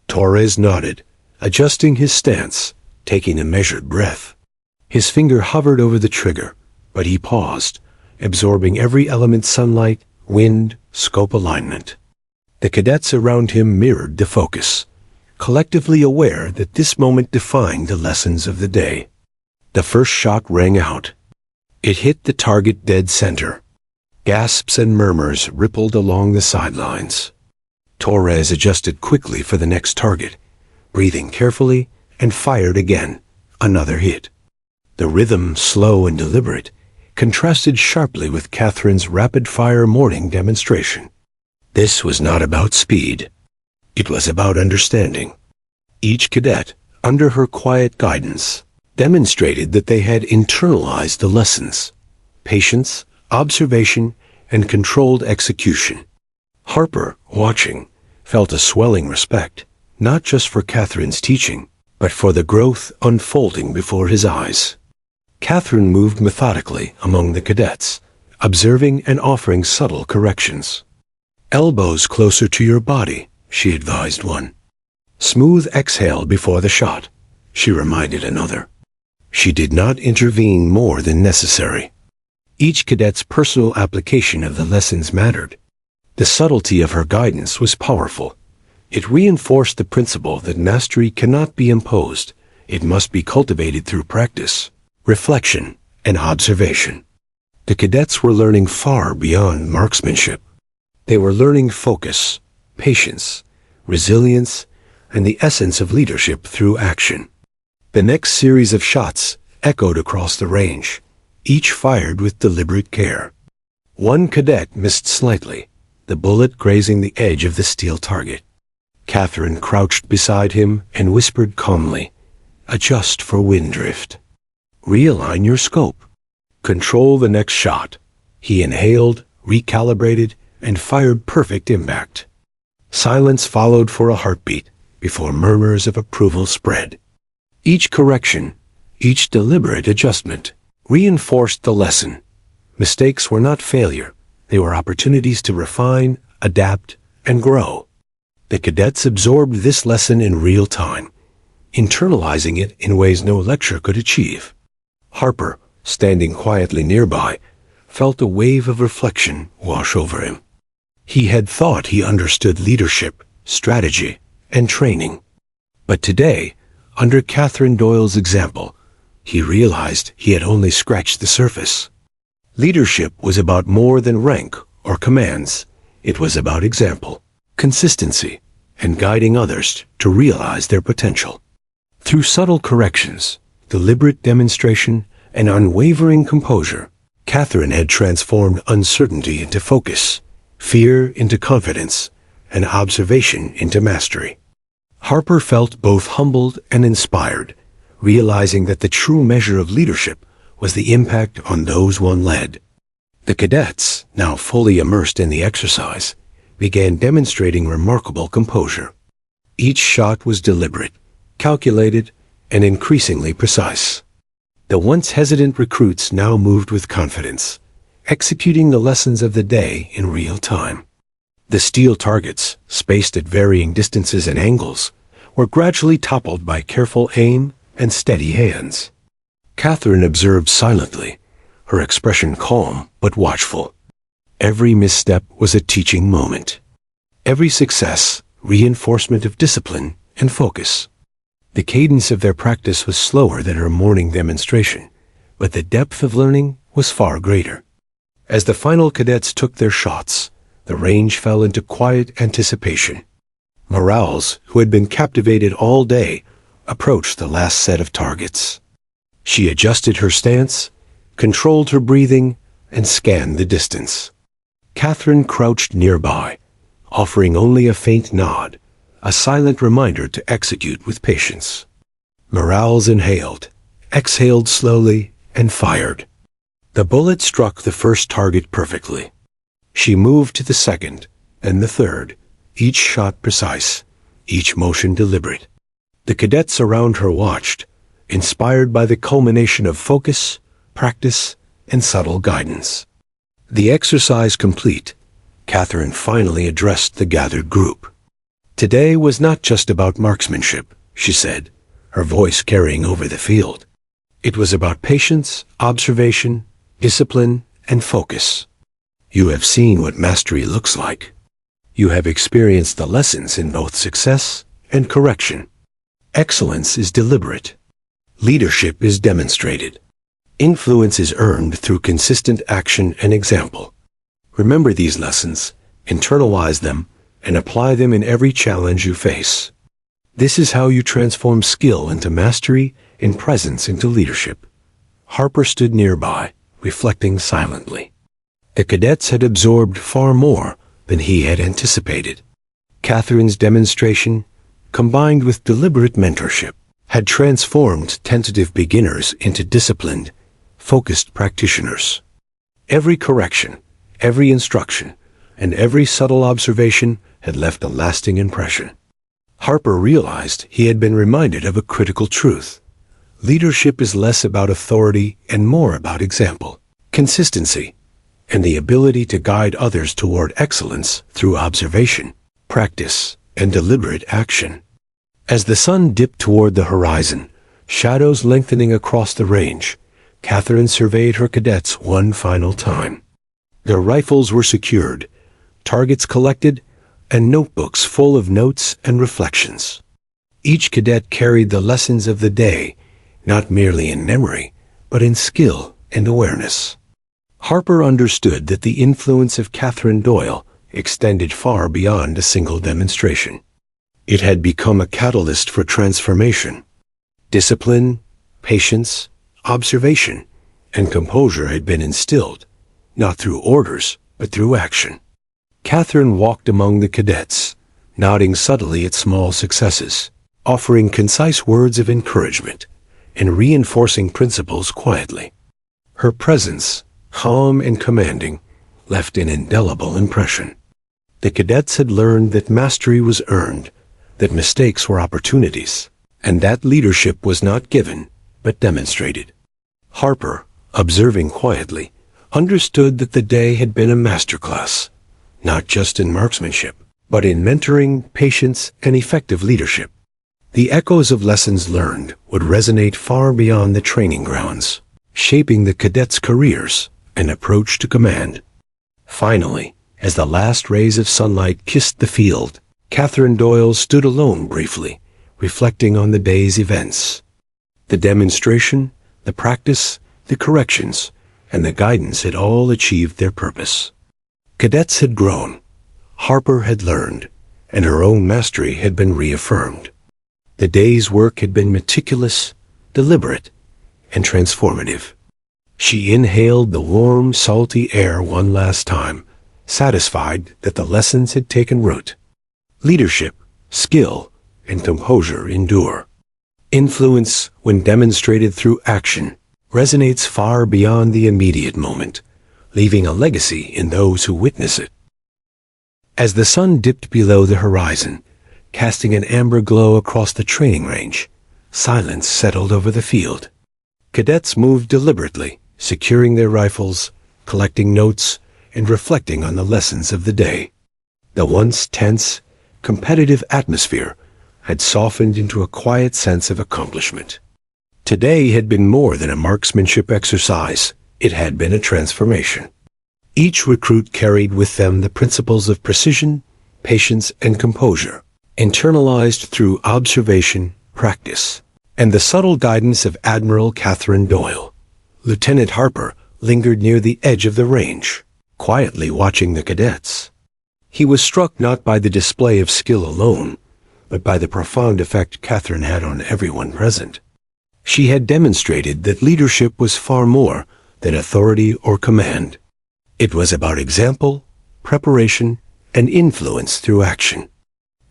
Torres nodded, adjusting his stance, taking a measured breath. His finger hovered over the trigger, but he paused, absorbing every element: sunlight, wind, scope alignment. The cadets around him mirrored the focus, collectively aware that this moment defined the lessons of the day. The first shot rang out. It hit the target dead center. Gasps and murmurs rippled along the sidelines. Torres adjusted quickly for the next target, breathing carefully, and fired again. Another hit. The rhythm, slow and deliberate, contrasted sharply with Catherine's rapid-fire morning demonstration. This was not about speed. It was about understanding. Each cadet, under her quiet guidance, demonstrated that they had internalized the lessons: patience, observation, and controlled execution. Harper, watching, felt a swelling respect, not just for Catherine's teaching, but for the growth unfolding before his eyes. Catherine moved methodically among the cadets, observing and offering subtle corrections. "Elbows closer to your body," she advised one. "Smooth exhale before the shot," she reminded another. She did not intervene more than necessary. Each cadet's personal application of the lessons mattered. The subtlety of her guidance was powerful. It reinforced the principle that mastery cannot be imposed. It must be cultivated through practice, reflection, and observation. The cadets were learning far beyond marksmanship. They were learning focus, patience, resilience, and the essence of leadership through action. The next series of shots echoed across the range, each fired with deliberate care. One cadet missed slightly, the bullet grazing the edge of the steel target. Catherine crouched beside him and whispered calmly, "Adjust for wind drift. Realign your scope. Control the next shot." He inhaled, recalibrated, and fired perfect impact. Silence followed for a heartbeat before murmurs of approval spread. Each correction, each deliberate adjustment, reinforced the lesson. Mistakes were not failure. They were opportunities to refine, adapt, and grow. The cadets absorbed this lesson in real time, internalizing it in ways no lecture could achieve. Harper, standing quietly nearby, felt a wave of reflection wash over him. He had thought he understood leadership, strategy, and training. But today, under Catherine Doyle's example, he realized he had only scratched the surface. Leadership was about more than rank or commands. It was about example, consistency, and guiding others to realize their potential. Through subtle corrections, deliberate demonstration, and unwavering composure, Catherine had transformed uncertainty into focus, fear into confidence, and observation into mastery. Harper felt both humbled and inspired, realizing that the true measure of leadership was the impact on those one led. The cadets, now fully immersed in the exercise, began demonstrating remarkable composure. Each shot was deliberate, calculated, and increasingly precise. The once hesitant recruits now moved with confidence, executing the lessons of the day in real time. The steel targets, spaced at varying distances and angles, were gradually toppled by careful aim and steady hands. Catherine observed silently, her expression calm but watchful. Every misstep was a teaching moment. Every success, reinforcement of discipline and focus. The cadence of their practice was slower than her morning demonstration, but the depth of learning was far greater. As the final cadets took their shots, the range fell into quiet anticipation. Morales, who had been captivated all day, approached the last set of targets. She adjusted her stance, controlled her breathing, and scanned the distance. Catherine crouched nearby, offering only a faint nod, a silent reminder to execute with patience. Morales inhaled, exhaled slowly, and fired. The bullet struck the first target perfectly. She moved to the second, and the third, each shot precise, each motion deliberate. The cadets around her watched, inspired by the culmination of focus, practice, and subtle guidance. The exercise complete, Catherine finally addressed the gathered group. Today was not just about marksmanship, she said, her voice carrying over the field. It was about patience, observation, discipline, and focus. You have seen what mastery looks like. You have experienced the lessons in both success and correction. Excellence is deliberate. Leadership is demonstrated. Influence is earned through consistent action and example. Remember these lessons, internalize them, and apply them in every challenge you face. This is how you transform skill into mastery and presence into leadership. Harper stood nearby, reflecting silently. The cadets had absorbed far more than he had anticipated. Catherine's demonstration, combined with deliberate mentorship, had transformed tentative beginners into disciplined, focused practitioners. Every correction, every instruction, and every subtle observation had left a lasting impression. Harper realized he had been reminded of a critical truth. Leadership is less about authority and more about example, consistency, and the ability to guide others toward excellence through observation, practice, and deliberate action. As the sun dipped toward the horizon, shadows lengthening across the range, Catherine surveyed her cadets one final time. Their rifles were secured, targets collected, and notebooks full of notes and reflections. Each cadet carried the lessons of the day, not merely in memory, but in skill and awareness. Harper understood that the influence of Catherine Doyle extended far beyond a single demonstration. It had become a catalyst for transformation. Discipline, patience, observation, and composure had been instilled, not through orders, but through action. Catherine walked among the cadets, nodding subtly at small successes, offering concise words of encouragement, and reinforcing principles quietly. Her presence, calm and commanding, left an indelible impression. The cadets had learned that mastery was earned, that mistakes were opportunities, and that leadership was not given, but demonstrated. Harper, observing quietly, understood that the day had been a masterclass, not just in marksmanship, but in mentoring, patience, and effective leadership. The echoes of lessons learned would resonate far beyond the training grounds, shaping the cadets' careers and approach to command. Finally, as the last rays of sunlight kissed the field, Catherine Doyle stood alone briefly, reflecting on the day's events. The demonstration, the practice, the corrections, and the guidance had all achieved their purpose. Cadets had grown, Harper had learned, and her own mastery had been reaffirmed. The day's work had been meticulous, deliberate, and transformative. She inhaled the warm, salty air one last time, satisfied that the lessons had taken root. Leadership, skill, and composure endure. Influence, when demonstrated through action, resonates far beyond the immediate moment, leaving a legacy in those who witness it. As the sun dipped below the horizon, casting an amber glow across the training range, silence settled over the field. Cadets moved deliberately, securing their rifles, collecting notes, and reflecting on the lessons of the day. The once tense, competitive atmosphere had softened into a quiet sense of accomplishment. Today had been more than a marksmanship exercise. It had been a transformation. Each recruit carried with them the principles of precision, patience, and composure, internalized through observation, practice, and the subtle guidance of Admiral Catherine Doyle. Lieutenant Harper lingered near the edge of the range, quietly watching the cadets. He was struck not by the display of skill alone, but by the profound effect Catherine had on everyone present. She had demonstrated that leadership was far more than authority or command. It was about example, preparation, and influence through action.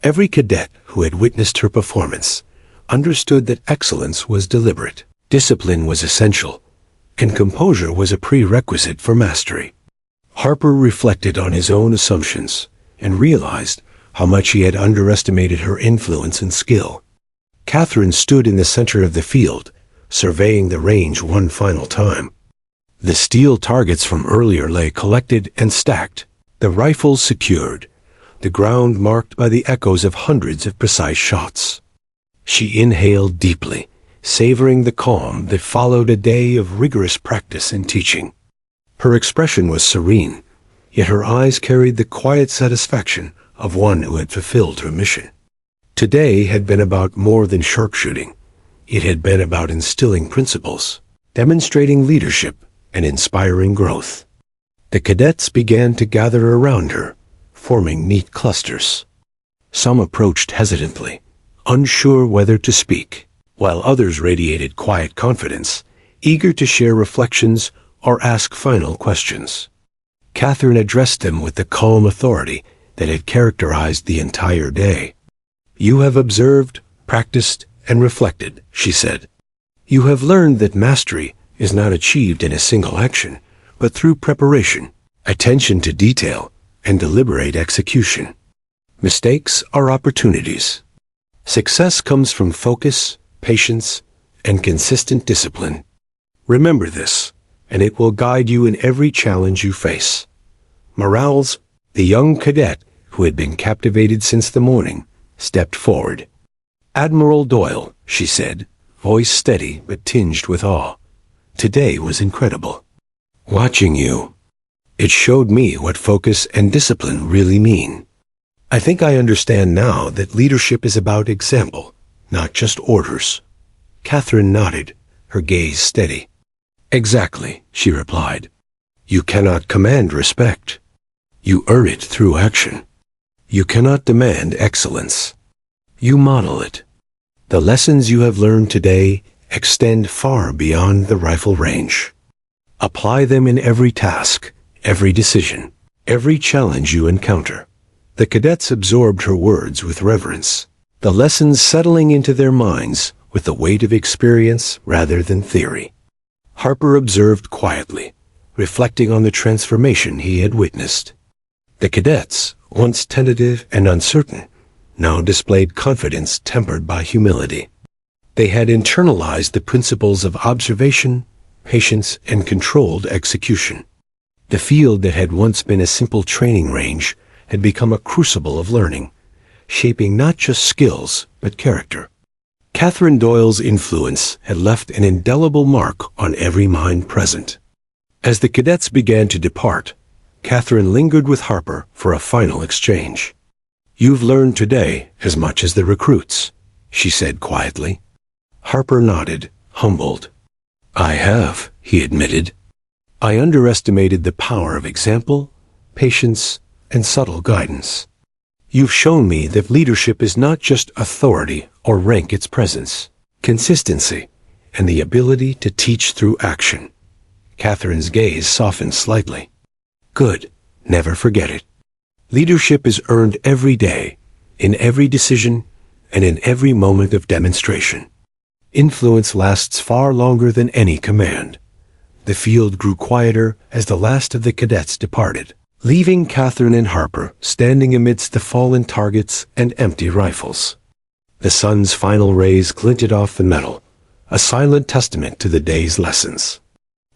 Every cadet who had witnessed her performance understood that excellence was deliberate, discipline was essential, and composure was a prerequisite for mastery. Harper reflected on his own assumptions and realized how much he had underestimated her influence and skill. Catherine stood in the center of the field, surveying the range one final time. The steel targets from earlier lay collected and stacked, the rifles secured, the ground marked by the echoes of hundreds of precise shots. She inhaled deeply, savoring the calm that followed a day of rigorous practice and teaching. Her expression was serene, yet her eyes carried the quiet satisfaction of one who had fulfilled her mission. Today had been about more than sharpshooting. It had been about instilling principles, demonstrating leadership, and inspiring growth. The cadets began to gather around her, forming neat clusters. Some approached hesitantly, unsure whether to speak, while others radiated quiet confidence, eager to share reflections or ask final questions. Catherine addressed them with the calm authority that had characterized the entire day. "You have observed, practiced, and reflected," she said. "You have learned that mastery is not achieved in a single action, but through preparation, attention to detail, and deliberate execution. Mistakes are opportunities. Success comes from focus, patience, and consistent discipline. Remember this, and it will guide you in every challenge you face." Morales, the young cadet who had been captivated since the morning, stepped forward. "Admiral Doyle," she said, voice steady but tinged with awe. "Today was incredible. Watching you, it showed me what focus and discipline really mean. I think I understand now that leadership is about example, not just orders." Catherine nodded, her gaze steady. Exactly, she replied. You cannot command respect. You earn it through action. You cannot demand excellence. You model it. The lessons you have learned today extend far beyond the rifle range. Apply them in every task, every decision, every challenge you encounter. The cadets absorbed her words with reverence, the lessons settling into their minds with the weight of experience rather than theory. Harper observed quietly, reflecting on the transformation he had witnessed. The cadets, once tentative and uncertain, now displayed confidence tempered by humility. They had internalized the principles of observation, patience, and controlled execution. The field that had once been a simple training range had become a crucible of learning, shaping not just skills, but character. Catherine Doyle's influence had left an indelible mark on every mind present. As the cadets began to depart, Catherine lingered with Harper for a final exchange. You've learned today as much as the recruits, she said quietly. Harper nodded, humbled. I have, he admitted. I underestimated the power of example, patience, and subtle guidance. You've shown me that leadership is not just authority or rank its presence, consistency, and the ability to teach through action. Catherine's gaze softened slightly. Good, never forget it. Leadership is earned every day, in every decision, and in every moment of demonstration. Influence lasts far longer than any command. The field grew quieter as the last of the cadets departed, leaving Catherine and Harper standing amidst the fallen targets and empty rifles. The sun's final rays glinted off the metal, a silent testament to the day's lessons.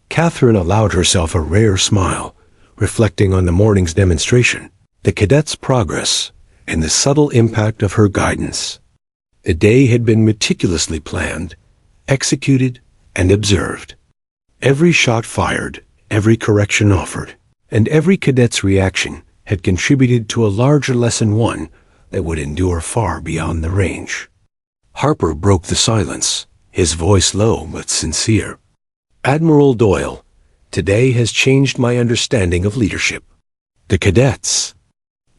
Catherine allowed herself a rare smile, reflecting on the morning's demonstration, the cadets' progress, and the subtle impact of her guidance. The day had been meticulously planned, executed, and observed. Every shot fired, every correction offered, and every cadet's reaction had contributed to a larger lesson, one that would endure far beyond the range. Harper broke the silence, his voice low but sincere. Admiral Doyle, today has changed my understanding of leadership. The cadets,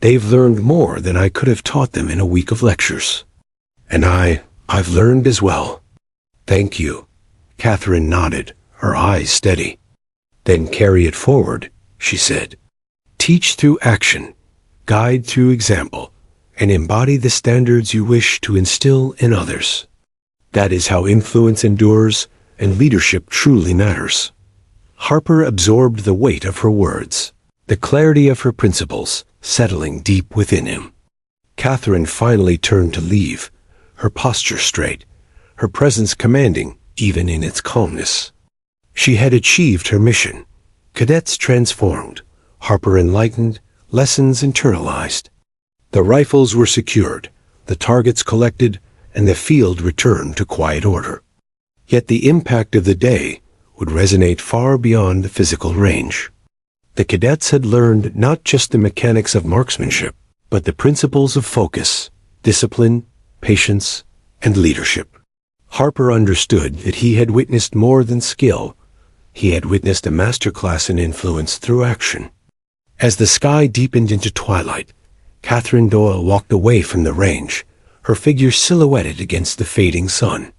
they've learned more than I could have taught them in a week of lectures. And I've learned as well. Thank you. Catherine nodded, her eyes steady. Then carry it forward, she said. Teach through action, guide through example, and embody the standards you wish to instill in others. That is how influence endures and leadership truly matters. Harper absorbed the weight of her words, the clarity of her principles settling deep within him. Catherine finally turned to leave, her posture straight, her presence commanding even in its calmness. She had achieved her mission. Cadets transformed, Harper enlightened, lessons internalized. The rifles were secured, the targets collected, and the field returned to quiet order. Yet the impact of the day would resonate far beyond the physical range. The cadets had learned not just the mechanics of marksmanship, but the principles of focus, discipline, patience, and leadership. Harper understood that he had witnessed more than skill. He had witnessed a masterclass in influence through action. As the sky deepened into twilight, Catherine Doyle walked away from the range, her figure silhouetted against the fading sun.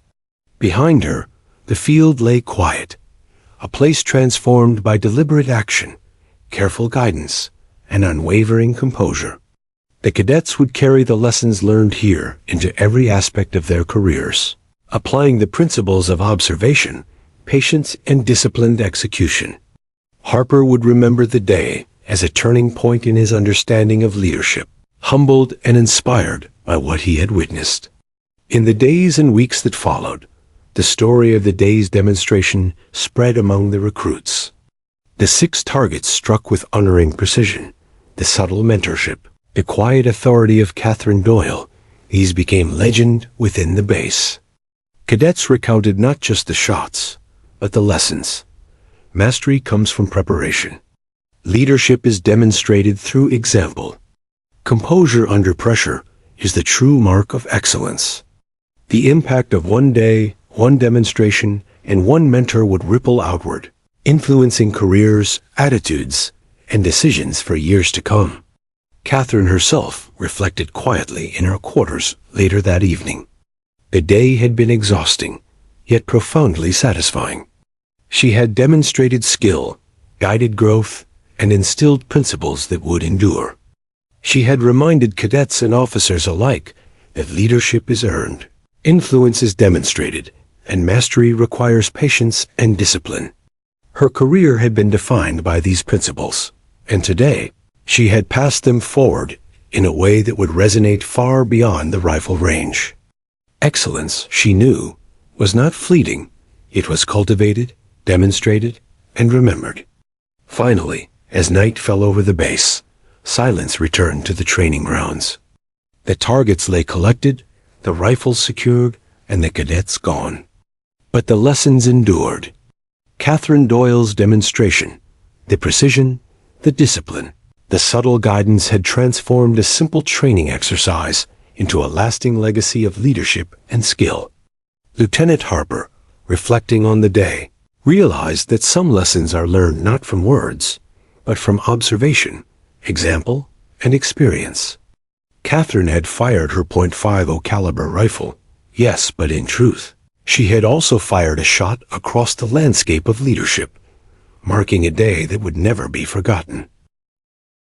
Behind her, the field lay quiet, a place transformed by deliberate action, careful guidance, and unwavering composure. The cadets would carry the lessons learned here into every aspect of their careers, applying the principles of observation, patience, and disciplined execution. Harper would remember the day as a turning point in his understanding of leadership, humbled and inspired by what he had witnessed. In the days and weeks that followed, the story of the day's demonstration spread among the recruits. The 6 targets struck with unerring precision, the subtle mentorship, the quiet authority of Catherine Doyle. These became legend within the base. Cadets recounted not just the shots, but the lessons. Mastery comes from preparation. Leadership is demonstrated through example. Composure under pressure is the true mark of excellence. The impact of one day, one demonstration, and one mentor would ripple outward, influencing careers, attitudes, and decisions for years to come. Catherine herself reflected quietly in her quarters later that evening. The day had been exhausting, yet profoundly satisfying. She had demonstrated skill, guided growth, and instilled principles that would endure. She had reminded cadets and officers alike that leadership is earned, influence is demonstrated, and mastery requires patience and discipline. Her career had been defined by these principles, and today, she had passed them forward in a way that would resonate far beyond the rifle range. Excellence, she knew, was not fleeting. It was cultivated, demonstrated, and remembered. Finally, as night fell over the base, silence returned to the training grounds. The targets lay collected, the rifles secured, and the cadets gone. But the lessons endured. Catherine Doyle's demonstration, the precision, the discipline, the subtle guidance had transformed a simple training exercise into a lasting legacy of leadership and skill. Lieutenant Harper, reflecting on the day, realized that some lessons are learned not from words, but from observation, example, and experience. Catherine had fired her .50 caliber rifle, yes, but in truth, she had also fired a shot across the landscape of leadership, marking a day that would never be forgotten.